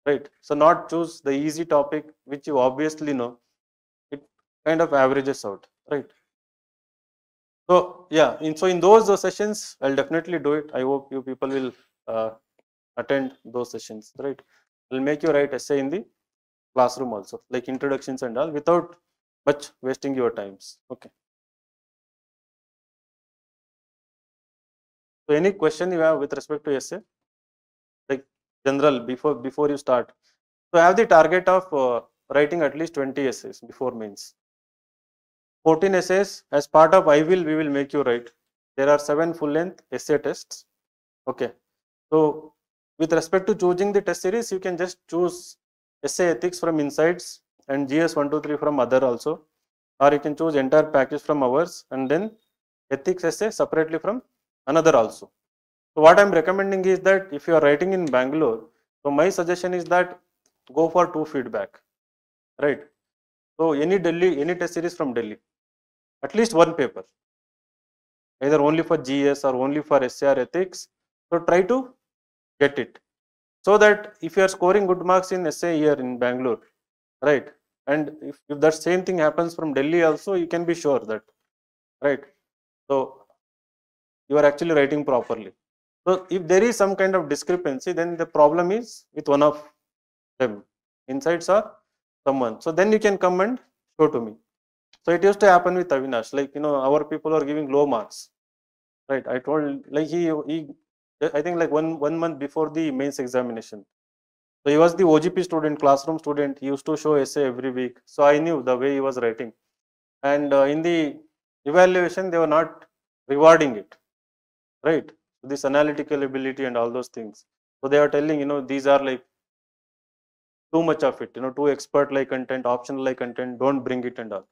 right? So not choose the easy topic which you obviously know, it kind of averages out, right? So yeah, in those sessions, I'll definitely do it. I hope you people will attend those sessions, right? I'll make you write essay in the classroom also, like introductions and all, without much wasting your times. Okay. So any question you have with respect to essay, like general, before you start? So have the target of writing at least 20 essays before mains. 14 essays as part of we will make you write. There are 7 full-length essay tests. Okay. So with respect to choosing the test series, you can just choose essay ethics from Insights and GS 123 from other also, or you can choose entire package from ours and then ethics essay separately from another also. So what I'm recommending is that if you are writing in Bangalore, so my suggestion is that go for 2 feedback, right? So any test series from Delhi, at least one paper, either only for GS or only for essay or ethics. So try to get it, so that if you are scoring good marks in essay here in Bangalore, right, and if that same thing happens from Delhi also, you can be sure that, right, so you are actually writing properly. So if there is some kind of discrepancy, then the problem is with one of them, Insights or someone. So then you can come and show to me. So it used to happen with Avinash, like our people are giving low marks, right? I told, like he I think like one month before the mains examination. So he was the OGP student, classroom student. He used to show essay every week. So I knew the way he was writing. And in the evaluation, they were not rewarding it, right? This analytical ability and all those things. So they are telling, these are like too much of it, too expert like content, optional like content, don't bring it and all.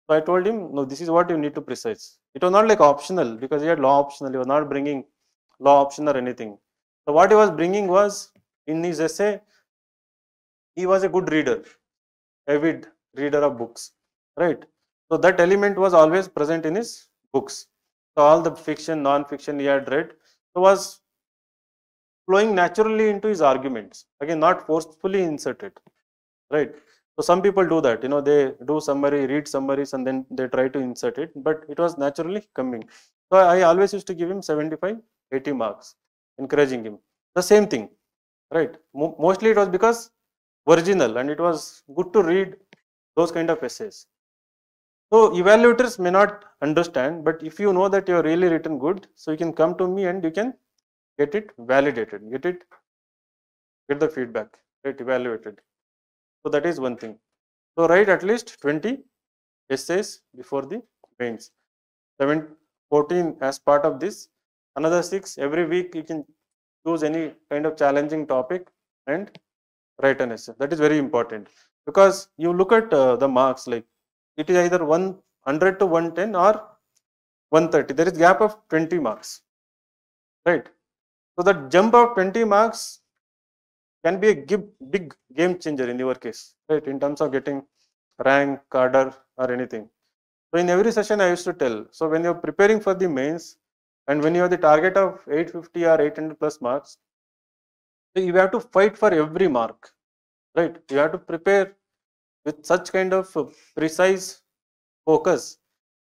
So I told him, no, this is what you need to precise. It was not like optional, because he had law optional. He was not bringing law option or anything. So what he was bringing was, in his essay, he was a good reader, avid reader of books, right? So that element was always present in his books. So all the fiction, non-fiction he had read, so was flowing naturally into his arguments. Again, not forcefully inserted, right? So some people do that, they do summary, read summaries, and then they try to insert it, but it was naturally coming. So I always used to give him 75, 80 marks, encouraging him. The same thing, right? Mostly it was because original, and it was good to read those kind of essays. So evaluators may not understand, but if you know that you are really written good, so you can come to me and you can get it validated, get the feedback, get evaluated. So that is one thing. So write at least 20 essays before the mains. 14 as part of this. Another 6 every week. You can choose any kind of challenging topic and write an essay. That is very important, because you look at the marks, like it is either 100 to 110 or 130. There is gap of 20 marks, right? So that jump of 20 marks can be a big game changer in your case, right? In terms of getting rank, cadre, or anything. So in every session I used to tell, so when you're preparing for the mains and when you have the target of 850 or 800 plus marks, so you have to fight for every mark, right? You have to prepare with such kind of precise focus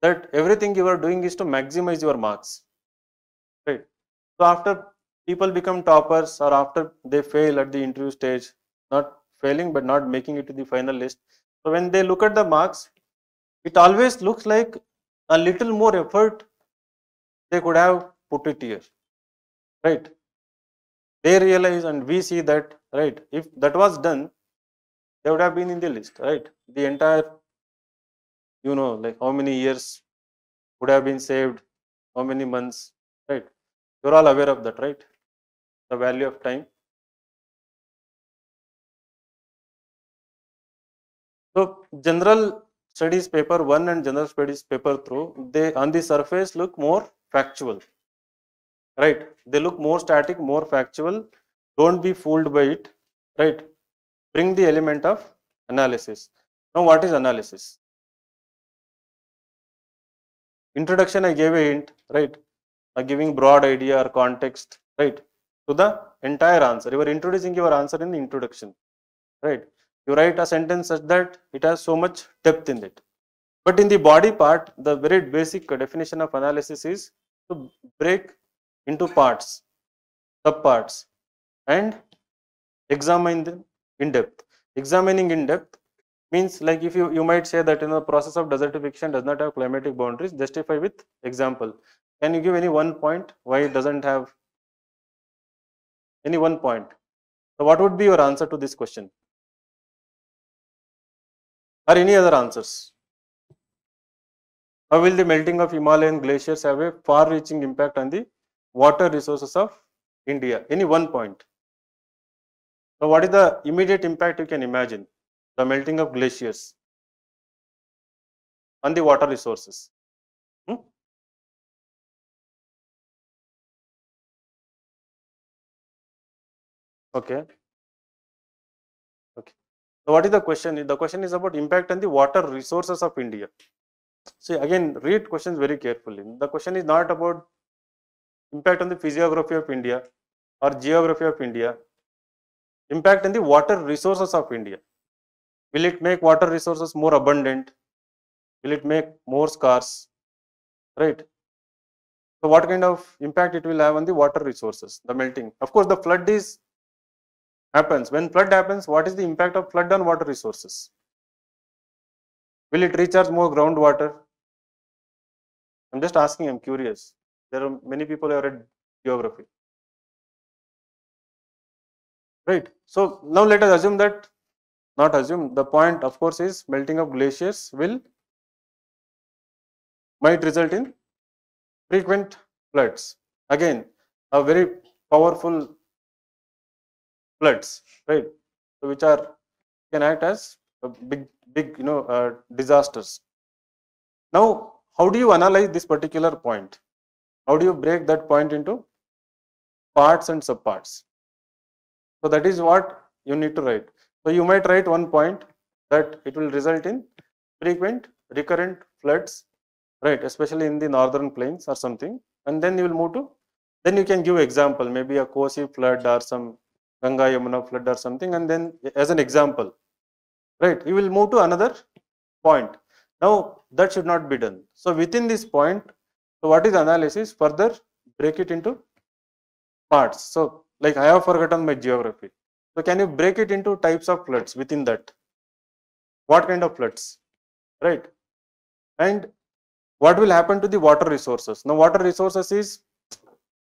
that everything you are doing is to maximize your marks, right? So after people become toppers or after they fail at the interview stage, not failing but not making it to the final list, so when they look at the marks, it always looks like a little more effort they could have put it here, right? They realize and we see that, right? If that was done, they would have been in the list, right? The entire, like how many years would have been saved, how many months, right? You're all aware of that, right? The value of time. So general studies paper 1 and general studies paper 2, they on the surface look more factual, right? They look more static, more factual. Don't be fooled by it, right? Bring the element of analysis. Now what is analysis? Introduction I gave a hint, right? Giving broad idea or context, right? To the entire answer. You are introducing your answer in the introduction, right? You write a sentence such that it has so much depth in it. But in the body part, the very basic definition of analysis is to break into parts, subparts, and examine them in depth. Examining in depth means, like, if you might say that in the process of desertification does not have climatic boundaries, justify with example. Can you give any one point why it doesn't have any one point? So what would be your answer to this question? Or any other answers? How will the melting of Himalayan glaciers have a far-reaching impact on the water resources of India? Any one point. So what is the immediate impact you can imagine? The melting of glaciers on the water resources. Okay. Okay. So what is the question? The question is about impact on the water resources of India. See, again, read questions very carefully. The question is not about impact on the physiography of India or geography of India. Impact on the water resources of India. Will it make water resources more abundant? Will it make more scarce? Right? So what kind of impact it will have on the water resources, the melting? Of course, the flood happens. When flood happens, what is the impact of flood on water resources? Will it recharge more groundwater? I'm just asking, I'm curious. There are many people who have read geography. Right. So now let us assume that, not assume, the point of course is melting of glaciers might result in frequent floods. Again, a very powerful floods, right? So which can act as a big disasters. Now, how do you analyze this particular point? How do you break that point into parts and subparts? So that is what you need to write. So you might write one point that it will result in frequent recurrent floods, right? Especially in the northern plains or something. And then you will move to, then you can give example, maybe a Kosi flood or some Ganga Yamuna flood or something. And then as an example, right, you will move to another point. Now that should not be done. So within this point, so what is analysis? Further break it into parts. So like I have forgotten my geography. So can you break it into types of floods within that? What kind of floods, right? And what will happen to the water resources? Now water resources is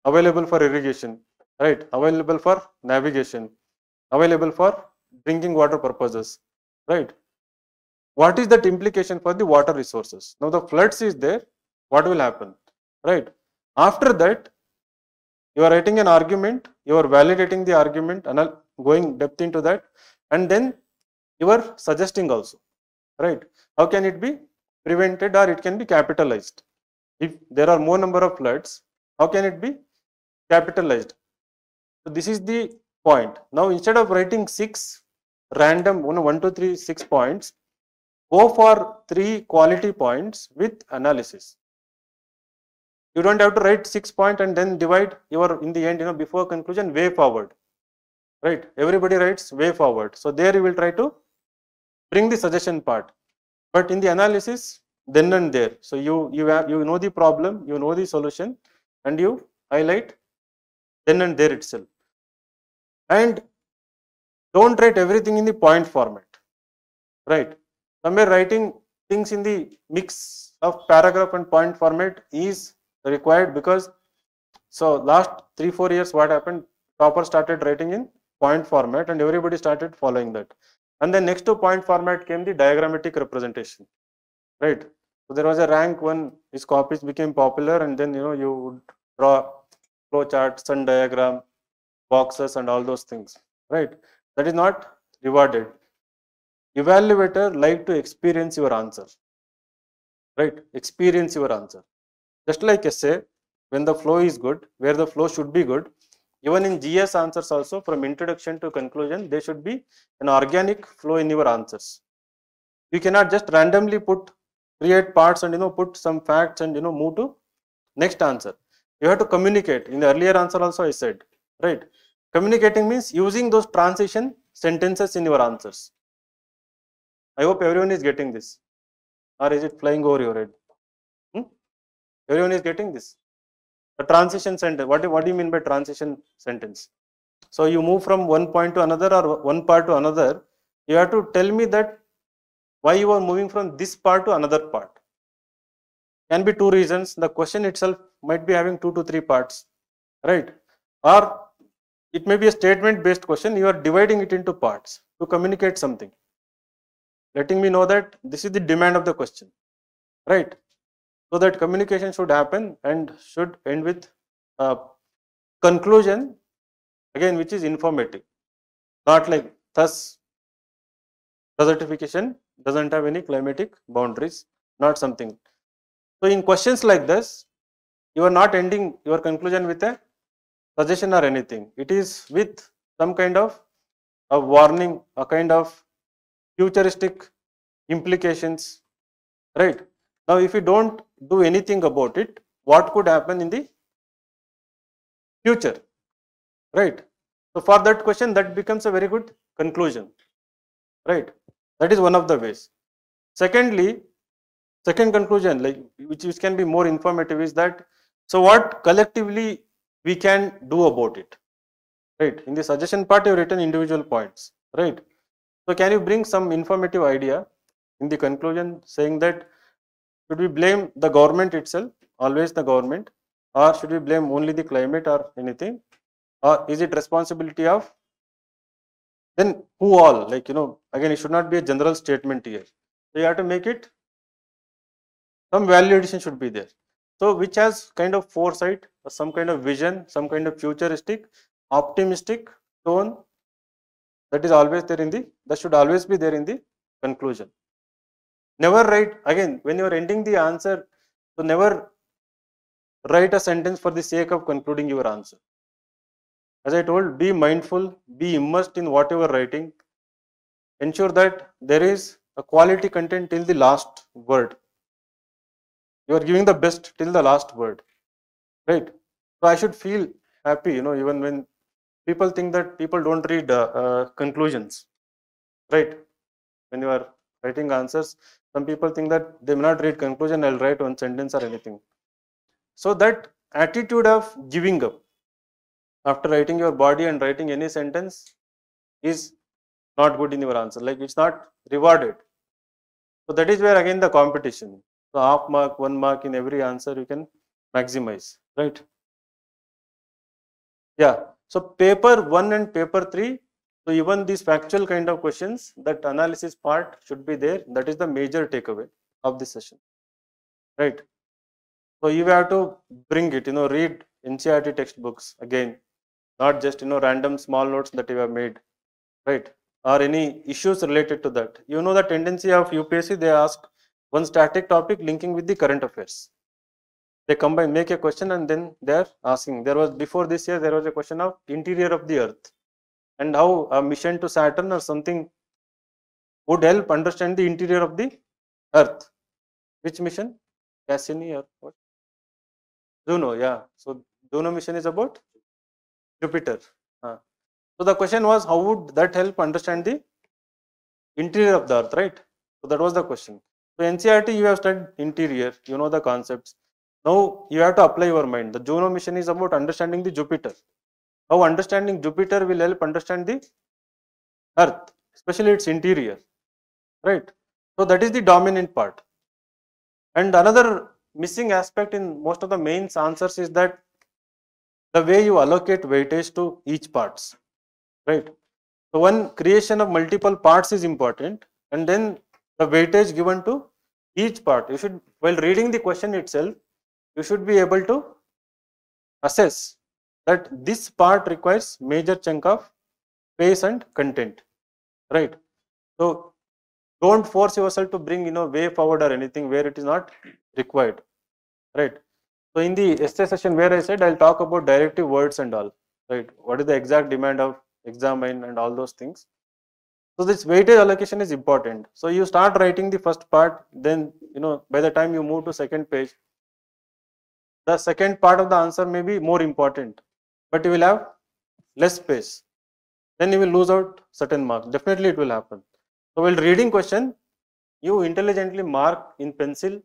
available for irrigation, right? Available for navigation, available for drinking water purposes, right? What is that implication for the water resources? Now the floods is there, what will happen, right? After that, you are writing an argument, you are validating the argument, and going depth into that, and then you are suggesting also, right? How can it be prevented or it can be capitalized? If there are more number of floods, how can it be capitalized? So this is the point. Now instead of writing 6 random 1, 2, 3, 6 points, go for 3 quality points with analysis. You don't have to write 6 points and then divide your, in the end, before conclusion, way forward, right? Everybody writes way forward. So there you will try to bring the suggestion part, but in the analysis, then and there. So you know the problem, you know the solution, and you highlight then and there itself. And don't write everything in the point format, right? Somewhere writing things in the mix of paragraph and point format is required, because so last 3-4 years what happened, topper started writing in point format and everybody started following that, and then next to point format came the diagrammatic representation, right? So there was a rank one, his copies became popular, and then you would draw flow chart, sun diagram, boxes and all those things, right? That is not rewarded. Evaluator like to experience your answer, right? Experience your answer. Just like essay, when the flow is good, where the flow should be good, even in GS answers also, from introduction to conclusion, there should be an organic flow in your answers. You cannot just randomly create parts and put some facts and move to next answer. You have to communicate. In the earlier answer also I said, right? Communicating means using those transition sentences in your answers. I hope everyone is getting this, or is it flying over your head? Everyone is getting this. A transition sentence. What do you mean by transition sentence? So you move from one point to another or one part to another. You have to tell me that why you are moving from this part to another part. Can be 2 reasons. The question itself might be having 2 to 3 parts, right? Or it may be a statement based question. You are dividing it into parts to communicate something, letting me know that this is the demand of the question, right? So that communication should happen and should end with a conclusion, again, which is informative, not like thus desertification doesn't have any climatic boundaries, not something. So in questions like this, you are not ending your conclusion with a suggestion or anything. It is with some kind of a warning, a kind of futuristic implications, right? Now, if you don't do anything about it, what could happen in the future, right? So for that question, that becomes a very good conclusion, right? That is one of the ways. Secondly, second conclusion, like which can be more informative, is that so what collectively we can do about it, right? In the suggestion part, you have written individual points, right? So can you bring some informative idea in the conclusion, saying that should we blame the government itself, always the government, or should we blame only the climate or anything, or is it responsibility of then who all, like again, it should not be a general statement here. So you have to make it, some value addition should be there. So which has kind of foresight or some kind of vision, some kind of futuristic, optimistic tone, that is always there in the, that should always be there in the conclusion. Never write, again, when you are ending the answer, so never write a sentence for the sake of concluding your answer. As I told, be mindful, be immersed in what you are writing. Ensure that there is a quality content till the last word. You are giving the best till the last word, right? So I should feel happy, even when people think that people don't read conclusions, right? When you are writing answers, some people think that they may not read conclusion, I'll write one sentence or anything. So that attitude of giving up after writing your body and writing any sentence is not good in your answer, like it's not rewarded. So that is where again the competition. So half mark, 1 mark in every answer you can maximize, right? Yeah. So paper 1 and paper 3. So even these factual kind of questions, that analysis part should be there. That is the major takeaway of this session, right? So you have to bring it, read NCERT textbooks again, not just random small notes that you have made, right? Or any issues related to that. You know the tendency of UPSC, they ask one static topic linking with the current affairs. They combine, make a question, and then they are asking. There was before this year there was a question of interior of the Earth and how a mission to Saturn or something would help understand the interior of the Earth. Which mission? Cassini or what? Juno, yeah. So Juno mission is about Jupiter. So the question was, how would that help understand the interior of the Earth, right? So that was the question. So NCERT, you have studied interior, you know the concepts. Now you have to apply your mind. The Juno mission is about understanding the Jupiter. How understanding Jupiter will help understand the Earth, especially its interior, right? So that is the dominant part. And another missing aspect in most of the mains answers is that the way you allocate weightage to each parts, right? So one creation of multiple parts is important, and then the weightage given to each part. You should, while reading the question itself, you should be able to assess that this part requires major chunk of space and content, right? So don't force yourself to bring way forward or anything where it is not required, right? So in the essay session where I said I'll talk about directive words and all, right? What is the exact demand of examine and all those things. So this weightage allocation is important. So you start writing the first part, then by the time you move to second page, the second part of the answer may be more important, but you will have less space. Then you will lose out certain marks. Definitely it will happen. So while reading question, you intelligently mark in pencil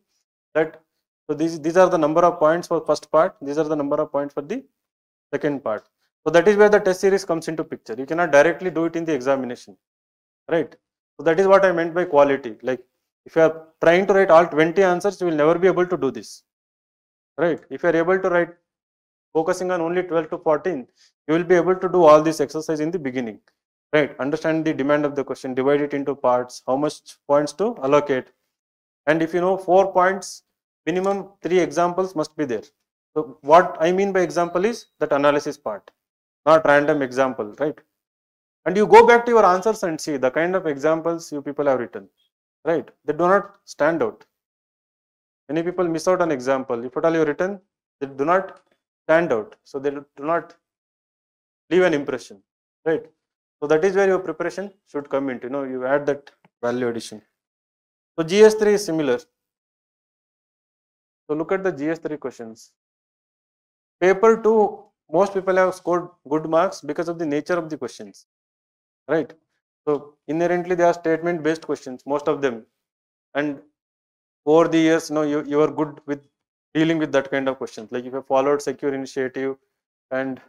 that so these are the number of points for first part, these are the number of points for the second part. So that is where the test series comes into picture. You cannot directly do it in the examination, right? So that is what I meant by quality. Like if you are trying to write all 20 answers, you will never be able to do this, right? If you are able to write focusing on only 12 to 14, you will be able to do all this exercise in the beginning, right? Understand the demand of the question, divide it into parts, how much points to allocate, and if you know 4 points, minimum 3 examples must be there. So what I mean by example is that analysis part, not random example, right? And you go back to your answers and see the kind of examples you people have written, right? They do not stand out. Many people miss out on example. If at all you written, they do not stand out. So they do not leave an impression, right? So that is where your preparation should come into, you add that value addition. So GS3 is similar. So look at the GS3 questions. Paper 2, most people have scored good marks because of the nature of the questions, right? So inherently they are statement based questions, most of them. And over the years, you are good with dealing with that kind of questions. Like if you followed secure initiative and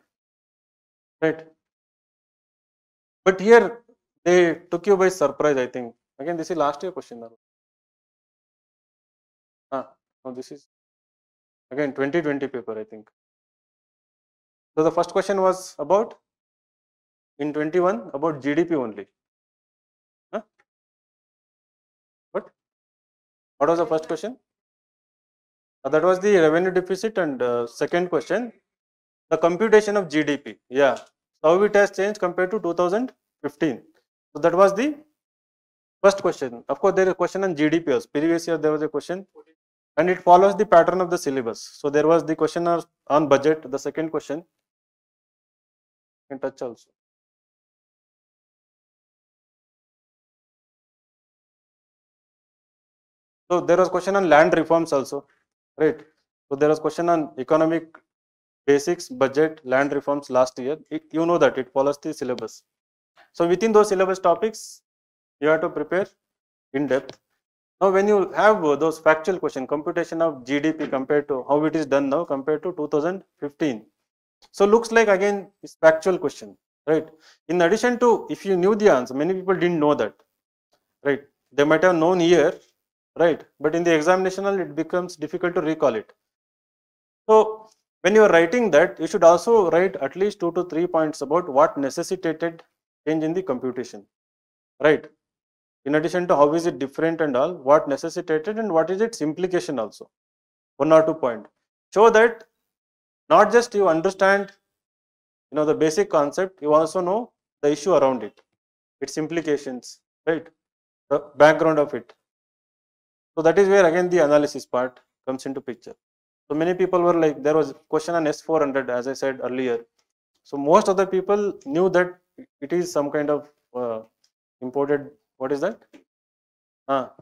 right. But here they took you by surprise, I think. Again, this is last year question. No, this is again 2020 paper, I think. So the first question was about in 21 about GDP only. Huh? What was the first question? That was the revenue deficit, and second question, the computation of GDP. Yeah, how it has changed compared to 2015. So that was the first question. Of course, there is a question on GDP also. Previous year there was a question, and it follows the pattern of the syllabus. So there was the question on budget. The second question in touch also. So there was question on land reforms also, right? So there was question on economic basics, budget, land reforms last year. You know that it follows the syllabus. So within those syllabus topics, you have to prepare in depth. Now when you have those factual question, computation of GDP compared to how it is done now compared to 2015. So looks like again it's factual question, right? In addition to, if you knew the answer, many people didn't know that, right? They might have known year, right? But in the examination it becomes difficult to recall it. So when you are writing that, you should also write at least 2 to 3 points about what necessitated change in the computation, right? In addition to how is it different and all, what necessitated and what is its implication also. 1 or 2 points. Show that not just you understand the basic concept, you also know the issue around it, its implications, right? The background of it. So that is where again the analysis part comes into picture. So many people were like, there was a question on S400, as I said earlier. So most of the people knew that it is some kind of imported, what is that?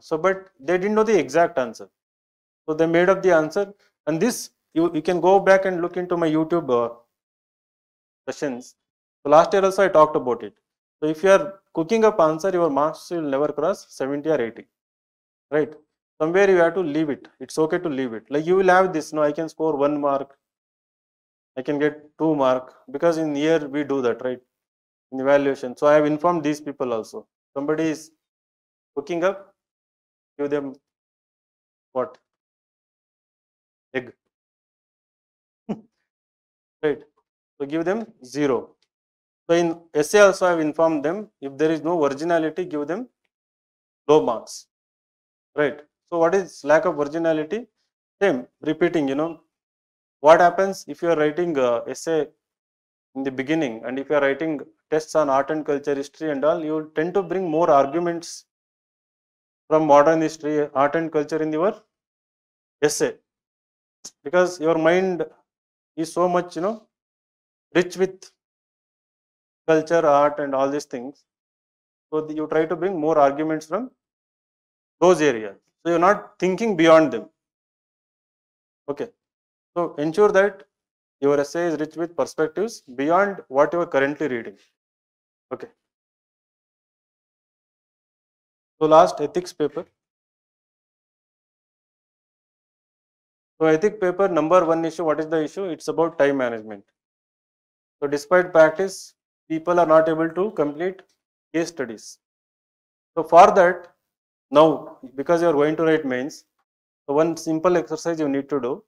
So but they didn't know the exact answer. So they made up the answer, and this you can go back and look into my YouTube sessions. So last year also I talked about it. So if you are cooking up answer, your marks will never cross 70 or 80, right? Somewhere you have to leave it. It's okay to leave it. Like you will have this, no, I can score 1 mark, I can get 2 mark, because in year we do that, right? In evaluation. So I have informed these people also. Somebody is cooking up, give them what? Egg. Right. So give them 0. So in essay also I have informed them, if there is no originality, give them low marks. Right. So what is lack of originality? Same, repeating, what happens if you are writing essay in the beginning, and if you are writing tests on art and culture, history and all, you will tend to bring more arguments from modern history, art and culture in your essay, because your mind is so much, rich with culture, art and all these things. So you try to bring more arguments from those areas. So you're not thinking beyond them. Okay. So ensure that your essay is rich with perspectives beyond what you are currently reading. Okay. So last, ethics paper. So ethics paper, number 1 issue, what is the issue? It's about time management. So despite practice, people are not able to complete case studies. So for that, now because you are going to write mains, so one simple exercise you need to do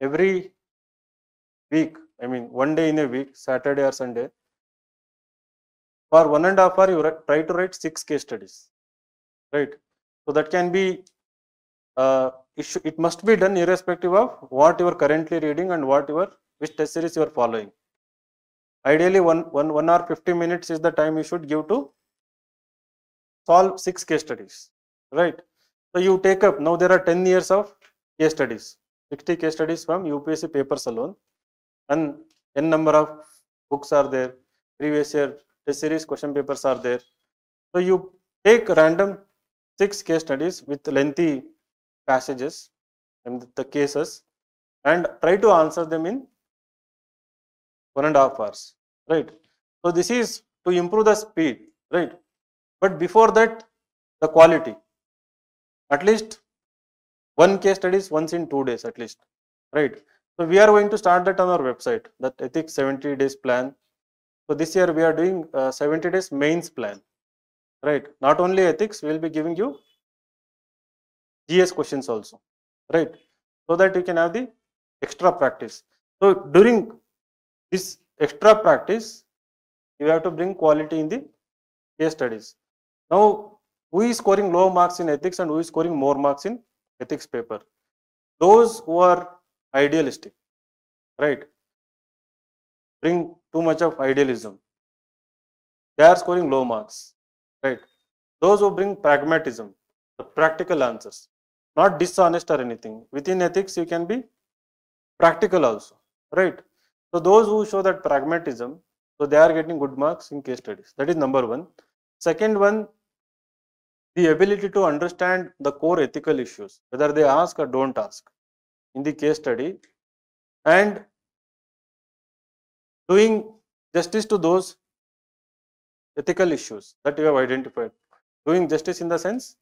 every week, I mean 1 day in a week, Saturday or Sunday, for 1.5 hours you try to write 6 case studies, right? So that can be, it must be done irrespective of what you are currently reading and which test series you are following. Ideally 1 hour 50 minutes is the time you should give to solve 6 case studies, right? So you take up, now there are 10 years of case studies, 60 case studies from UPSC papers alone, and n number of books are there, previous year test series question papers are there. So you take random 6 case studies with lengthy passages and the cases, and try to answer them in 1.5 hours, right? So this is to improve the speed, right? But before that, the quality, at least 1 case studies once in 2 days at least, right? So we are going to start that on our website, that ethics 70 days plan. So this year we are doing 70 days mains plan, right? Not only ethics, we will be giving you GS questions also, right? So that you can have the extra practice. So during this extra practice, you have to bring quality in the case studies. Now, who is scoring low marks in ethics and who is scoring more marks in ethics paper? Those who are idealistic, right? Bring too much of idealism. They are scoring low marks, right? Those who bring pragmatism, the practical answers, not dishonest or anything. Within ethics, you can be practical also, right? So those who show that pragmatism, so they are getting good marks in case studies. That is number 1. Second one, the ability to understand the core ethical issues, whether they ask or don't ask in the case study, and doing justice to those ethical issues that you have identified. Doing justice in the sense,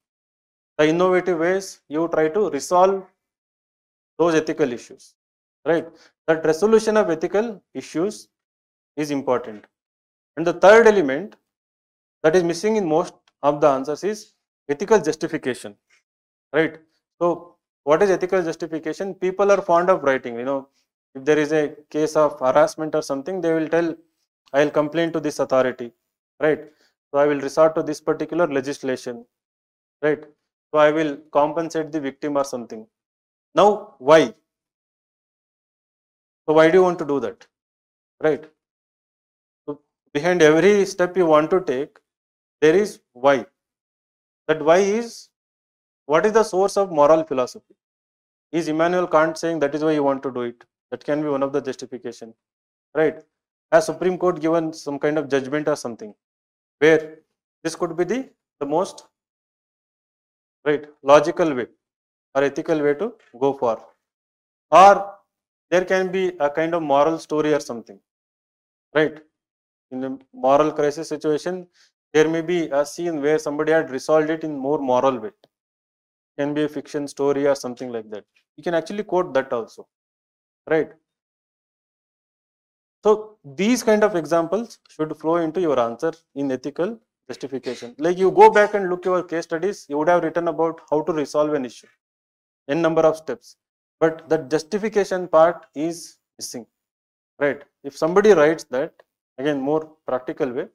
the innovative ways you try to resolve those ethical issues, right? That resolution of ethical issues is important. And the third element that is missing in most of the answers is ethical justification, right? So what is ethical justification? People are fond of writing, if there is a case of harassment or something, they will tell, I will complain to this authority, right? So I will resort to this particular legislation, right? So I will compensate the victim or something. Now, why? So why do you want to do that, right? So behind every step you want to take, there is why. That why is, what is the source of moral philosophy? Is Immanuel Kant saying that is why you want to do it? That can be one of the justification, right? Has Supreme Court given some kind of judgment or something where this could be the most logical way or ethical way to go for, or there can be a kind of moral story or something, right? In a moral crisis situation, there may be a scene where somebody had resolved it in more moral way. Can be a fiction story or something like that. You can actually quote that also, right? So these kind of examples should flow into your answer in ethical justification. Like you go back and look your case studies, you would have written about how to resolve an issue, n number of steps, but the justification part is missing, right? If somebody writes that, again more practical way,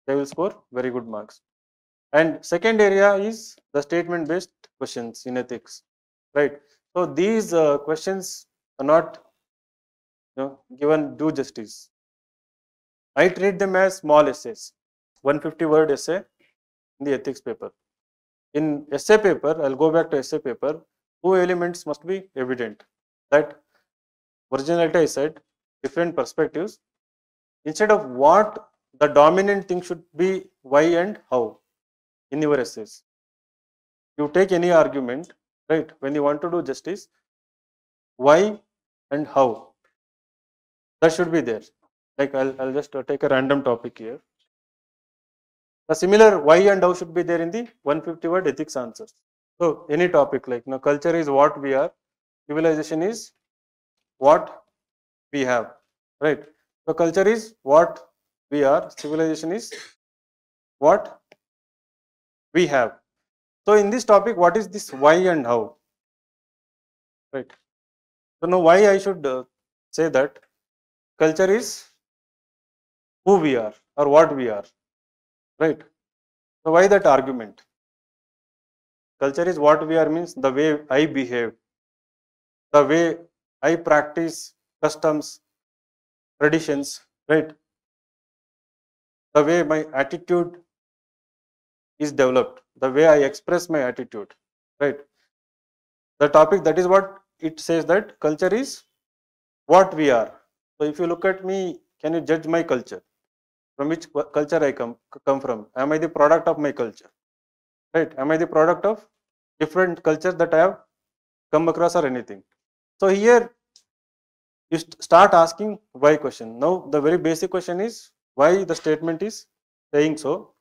they will score very good marks. And second area is the statement based questions in ethics, right? So these questions are not given due justice. I treat them as small essays, 150-word essay in the ethics paper. In essay paper, I'll go back to essay paper, two elements must be evident. That originality I said, different perspectives. Instead of what, the dominant thing should be why and how in your essays. You take any argument, right? When you want to do justice, why and how, that should be there. Like I'll just take a random topic here. The similar why and how should be there in the 150-word ethics answers. So any topic like culture is what we are, civilization is what we have, right? So culture is what we are, civilization is what we have. So in this topic, what is this why and how, right? So now why I should say that culture is who we are or what we are, right? So why that argument? Culture is what we are means the way I behave, the way I practice customs, traditions, right? The way my attitude is developed, the way I express my attitude, right? The topic, that is what it says, that culture is what we are. So if you look at me, can you judge my culture? From which culture I come from? Am I the product of my culture? Right? Am I the product of different cultures that I have come across or anything? So here you start asking why question. Now the very basic question is why the statement is saying so.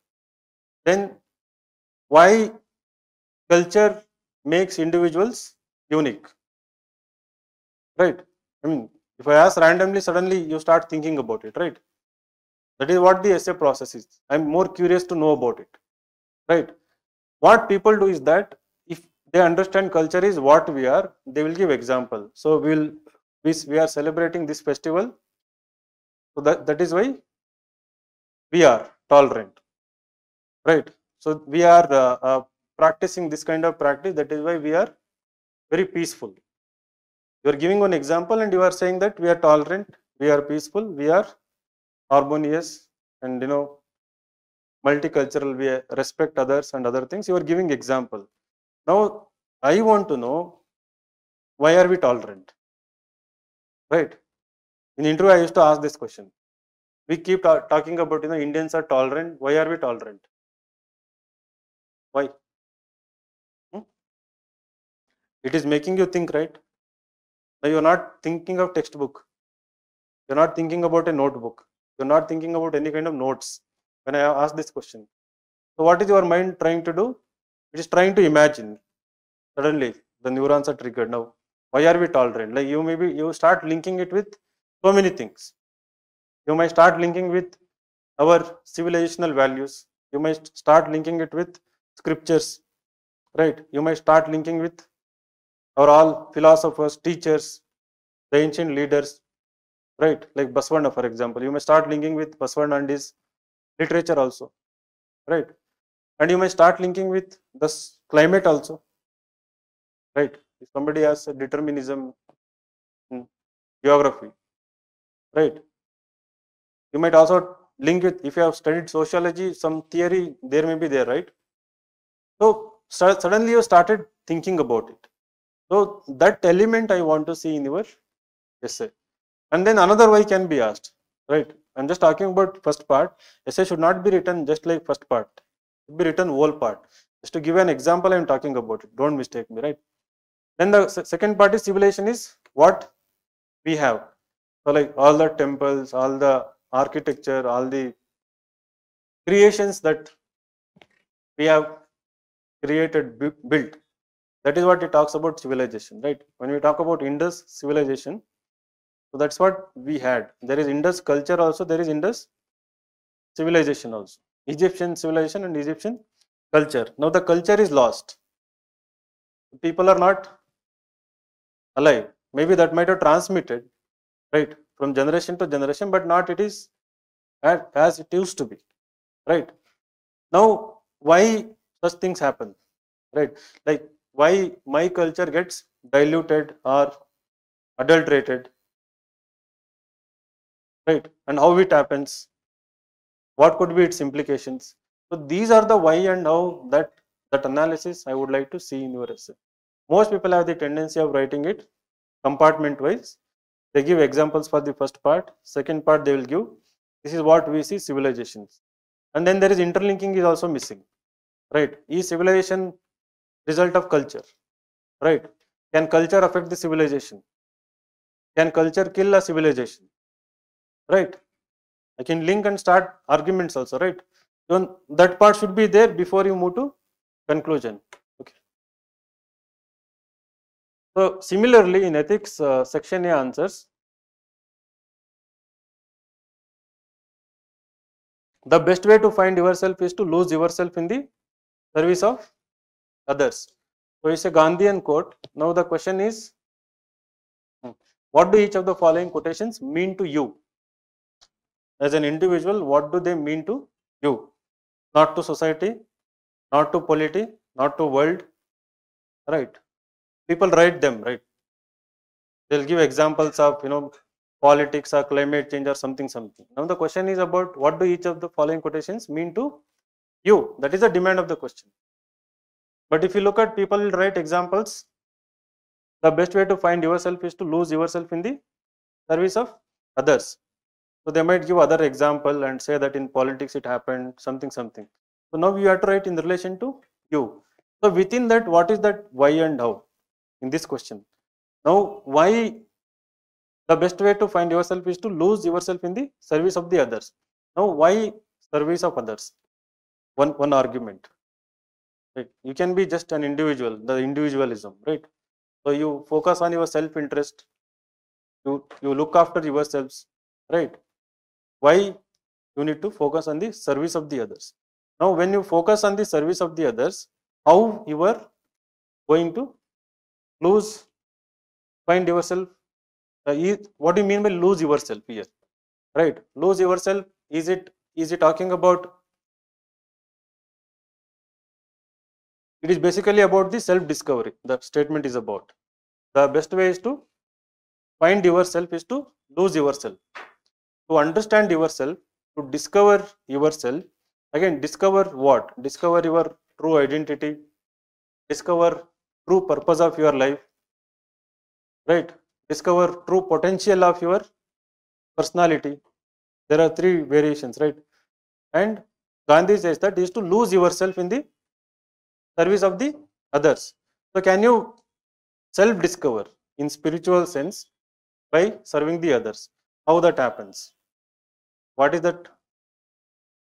Then why culture makes individuals unique, right? I mean, if I ask randomly, suddenly you start thinking about it, right? That is what the essay process is. I'm more curious to know about it, right? What people do is that if they understand culture is what we are, they will give example. So we are celebrating this festival, so that is why we are tolerant, right? So we are practicing this kind of practice, that is why we are very peaceful. You are giving one example and you are saying that we are tolerant, we are peaceful, we are harmonious, and multicultural, we respect others and other things. You are giving example. Now I want to know, why are we tolerant, right? In interview I used to ask this question. We keep talking about Indians are tolerant. Why are we tolerant? Why? It is making you think, right? Now you are not thinking of textbook. You are not thinking about a notebook. You are not thinking about any kind of notes when I ask this question. So what is your mind trying to do? It is trying to imagine. Suddenly the neurons are triggered. Now why are we tolerant? Like you start linking it with so many things. You might start linking with our civilizational values. You might start linking it with scriptures, right? You might start linking with our all philosophers, teachers, the ancient leaders, right? Like Basavana, for example. You may start linking with Basavana and his literature also, right? And you may start linking with the climate also, right? If somebody has a determinism in geography, right? You might also link with, if you have studied sociology, some theory there may be there, right? So suddenly you started thinking about it. So that element I want to see in your essay. And then another why can be asked, right? I'm just talking about first part. Essay should not be written just like first part. It should be written whole part. Just to give an example, I'm talking about it. Don't mistake me, right? Then the second part is civilization is what we have. So like all the temples, all the architecture, all the creations that we have created, built. That is what it talks about civilization, right? When we talk about Indus civilization, so that's what we had. There is Indus culture also, there is Indus civilization also. Egyptian civilization and Egyptian culture. Now the culture is lost. People are not alive. Maybe that might have transmitted, right, from generation to generation, but not it is as it used to be, right? Now, why such things happen, right? Like why my culture gets diluted or adulterated, right? And how it happens, what could be its implications. So these are the why and how that analysis I would like to see in your essay. Most people have the tendency of writing it compartment wise. They give examples for the first part, second part they will give this is what we see civilizations, and then there is interlinking is also missing, right? Is civilization result of culture, right? Can culture affect the civilization? Can culture kill a civilization, right? I can link and start arguments also, right? Even that part should be there before you move to conclusion. Okay. So similarly in ethics, section A answers, the best way to find yourself is to lose yourself in the service of others. So it's a Gandhian quote. Now the question is, what do each of the following quotations mean to you? As an individual, what do they mean to you? Not to society, not to polity, not to world, right? People write them, right? They'll give examples of, politics or climate change or something. Now the question is about what do each of the following quotations mean to you? That is the demand of the question. But if you look at people will write examples, the best way to find yourself is to lose yourself in the service of others. So they might give other example and say that in politics it happened, something. So now you have to write in relation to you. So within that, what is that why and how in this question? Now, why the best way to find yourself is to lose yourself in the service of the others. Now, why service of others? One argument. Right? You can be just an individual, the individualism, right? So you focus on your self-interest. You look after yourselves, right? Why you need to focus on the service of the others? Now, when you focus on the service of the others, how you are going to find yourself? What do you mean by lose yourself here? Right? Lose yourself. Is it talking about? It is basically about the self-discovery. The statement is about. The best way is to find yourself is to lose yourself. To understand yourself, to discover yourself. Again, discover what? Discover your true identity. Discover true purpose of your life. Right? Discover true potential of your personality. There are three variations, right? And Gandhi says that is to lose yourself in the service of the others. So can you self-discover in spiritual sense by serving the others? How that happens? What is that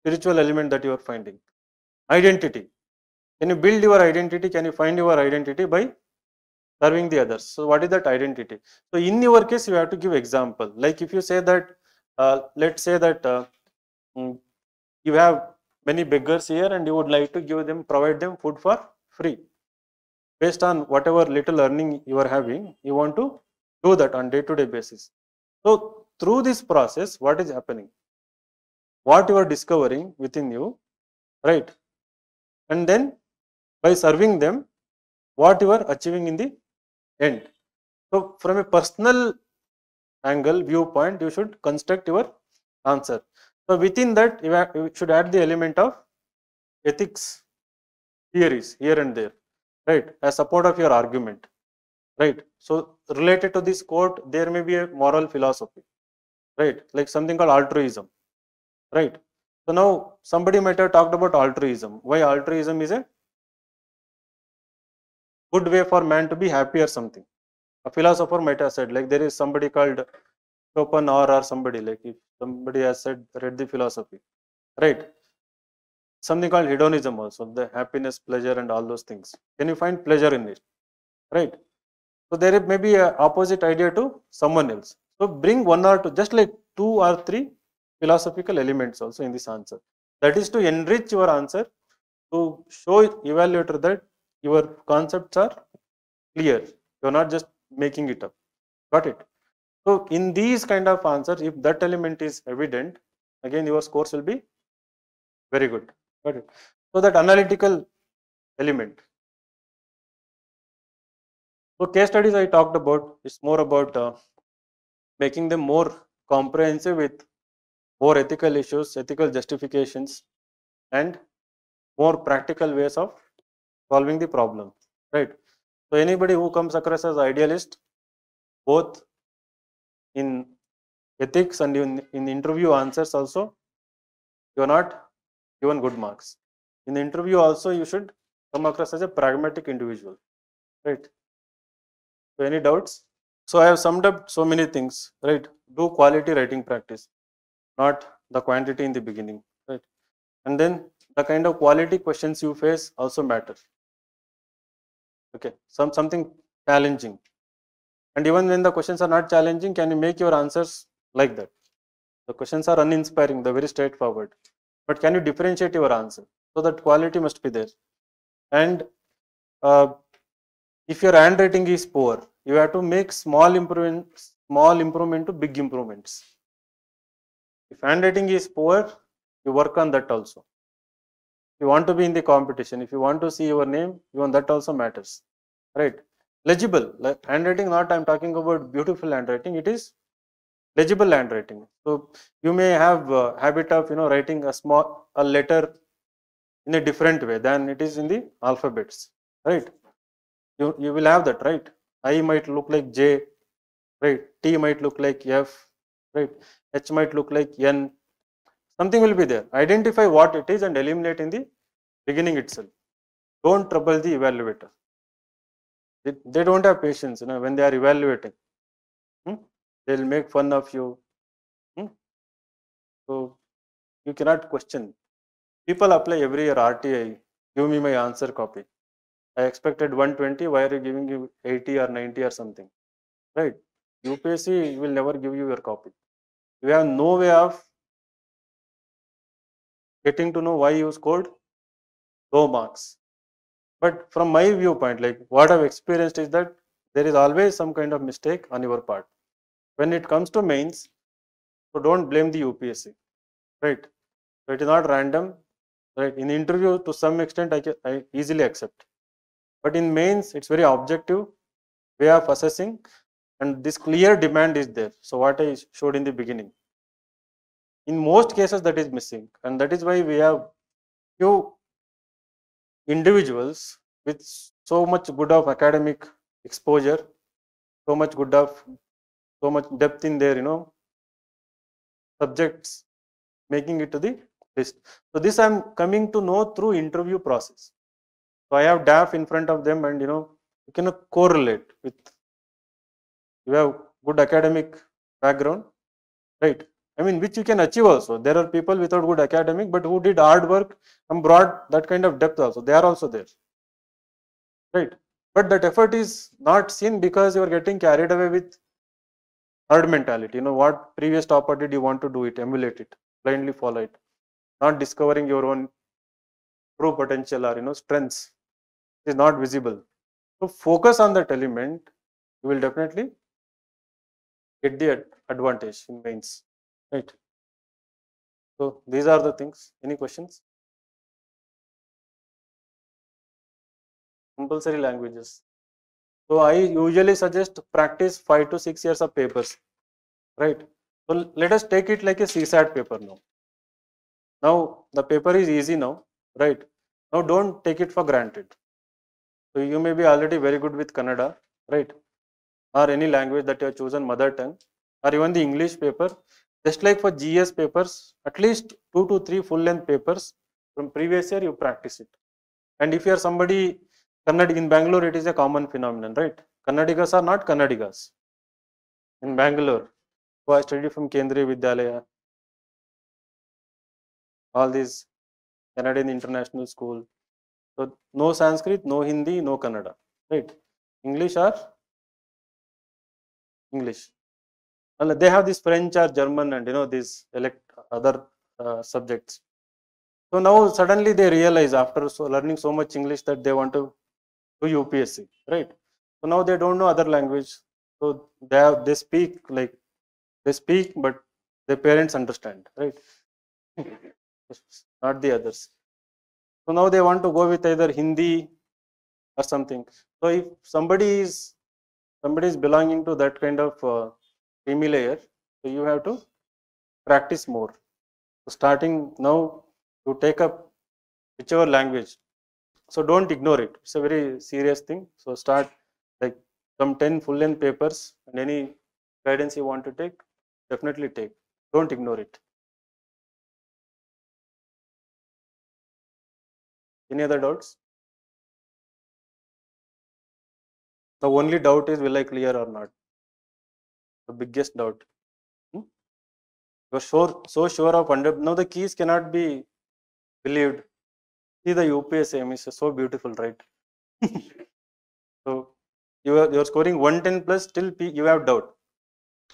spiritual element that you are finding? Identity. Can you build your identity? Can you find your identity by serving the others? So what is that identity? So in your case, you have to give example. Like if you say that, let's say that you have many beggars here and you would like to provide them food for free. Based on whatever little earning you are having, you want to do that on day-to-day basis. So through this process, what is happening? What you are discovering within you, right? And then by serving them, what you are achieving in the end. So from a personal angle, viewpoint, you should construct your answer. So within that, you should add the element of ethics theories here and there, right, as support of your argument. right? So related to this quote, there may be a moral philosophy, right? Like something called altruism, right? So now somebody might have talked about altruism. Why altruism is a good way for man to be happy or something. A philosopher might have said, like there is somebody called Schopenhauer or somebody, like if somebody has said, read the philosophy, right? Something called hedonism also, the happiness, pleasure and all those things. Can you find pleasure in it, right? So there may be a opposite idea to someone else. So bring one or two, just like two or three philosophical elements also in this answer. That is to enrich your answer, to show evaluator that your concepts are clear. You are not just making it up. Got it? So in these kind of answers, if that element is evident, again your scores will be very good. Got it? So that analytical element. So case studies I talked about is more about making them more comprehensive with more ethical issues, ethical justifications, and more practical ways of solving the problem. Right. So anybody who comes across as idealist, both in ethics and in interview answers also, you are not given good marks. In the interview also, you should come across as a pragmatic individual. Right. So any doubts? So I have summed up so many things. Right. Do quality writing practice, not the quantity in the beginning. Right. And then the kind of quality questions you face also matter. Okay, something challenging. And even when the questions are not challenging, can you make your answers like that? The questions are uninspiring, they're very straightforward. But can you differentiate your answer? So that quality must be there. And uh, if your handwriting is poor, you have to make small improvement to big improvements. If handwriting is poor, you work on that also. If you want to be in the competition, if you want to see your name, even that also matters. Right? Legible, like handwriting, not I'm talking about beautiful handwriting, it is legible handwriting. So you may have a habit of writing a letter in a different way than it is in the alphabets, right? You will have that, right? I might look like J, right? T might look like F, right? H might look like N. Something will be there. Identify what it is and eliminate in the beginning itself. Don't trouble the evaluator. They don't have patience, when they are evaluating. They'll make fun of you. So you cannot question. People apply every year RTI. Give me my answer copy. I expected 120. Why are you giving you 80 or 90 or something? Right? UPSC will never give you your copy. You have no way of getting to know why you scored low marks. But from my viewpoint, like what I've experienced is that there is always some kind of mistake on your part. When it comes to mains, so don't blame the UPSC. Right? So it is not random. Right? In interview, to some extent, I easily accept. But in mains, it's very objective way of assessing, and this clear demand is there. So what I showed in the beginning. In most cases, that is missing, and that is why we have few individuals with so much good of academic exposure, so much good of so much depth in their subjects, making it to the list. So this I'm coming to know through interview process. So I have DAF in front of them, and you can correlate with, you have good academic background, right? I mean, which you can achieve also. There are people without good academic, but who did hard work and brought that kind of depth also. They are also there, right? But that effort is not seen because you are getting carried away with herd mentality. What previous topper did, you want to do it, emulate it, blindly follow it, not discovering your own true potential or strengths is not visible. So focus on that element. You will definitely get the advantage in mains, right? So these are the things. Any questions? Compulsory languages. So I usually suggest practice 5 to 6 years of papers, right? So let us take it like a CSAT paper now. Now the paper is easy now, right? Now don't take it for granted. So you may be already very good with Kannada, right? or any language that you have chosen mother tongue, or even the English paper, just like for GS papers, at least 2 to 3 full length papers from previous year you practice it. And if you are somebody Kannadi in Bangalore, it is a common phenomenon, right? Kannadigas are not Kannadigas in Bangalore, who I studied from Kendriya Vidyalaya, all these Canadian international school. So no Sanskrit, no Hindi, no Kannada, right? English or English. Well, they have this French or German and these other subjects. So now suddenly they realize after learning so much English that they want to do UPSC, right? So now they don't know other language. So they speak but their parents understand, right? Not the others. So now they want to go with either Hindi or something. So if somebody is belonging to that kind of creamy layer, so you have to practice more. So starting now, you take up whichever language. So don't ignore it. It's a very serious thing. So start like some 10 full length papers and any guidance you want to take, definitely take. Don't ignore it. Any other doubts? The only doubt is, will I clear or not? The biggest doubt. You're so sure of now the keys cannot be believed. See the UPSC is so beautiful, right? So you're scoring 110 plus, still you have doubt.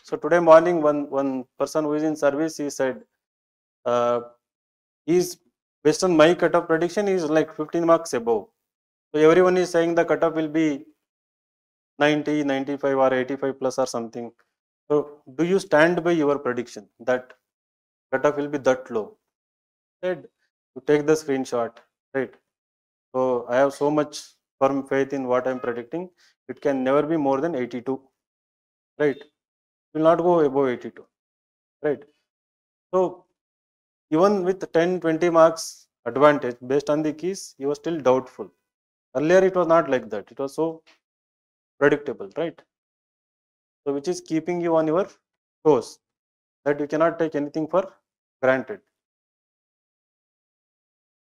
So today morning, one person who is in service, he said, he's based on my cutoff prediction, is like 15 marks above. So everyone is saying the cutoff will be 90, 95 or 85 plus or something. So do you stand by your prediction that cutoff will be that low? Said, you take the screenshot, right? So I have so much firm faith in what I'm predicting. It can never be more than 82, right? It will not go above 82, right? So even with 10, 20 marks advantage based on the keys, you are still doubtful. Earlier it was not like that. It was so predictable, right? So which is keeping you on your toes, that you cannot take anything for granted.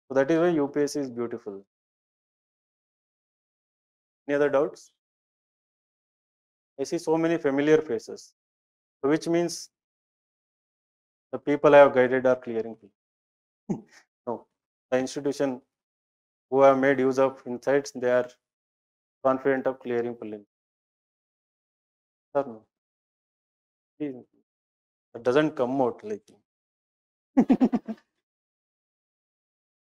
So that is why UPSC is beautiful. Any other doubts? I see so many familiar faces, so which means the people I have guided are clearing. No, the institution who have made use of insights, they are confident of clearing prelims. Sir, no. See, it doesn't come out like.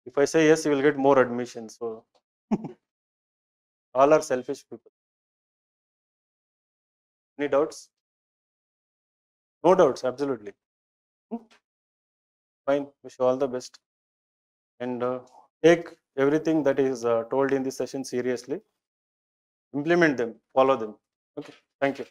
If I say yes, you will get more admissions. So all are selfish people. Any doubts? No doubts, absolutely. Fine, wish you all the best. And take everything that is told in this session seriously. Implement them, follow them. Okay, thank you.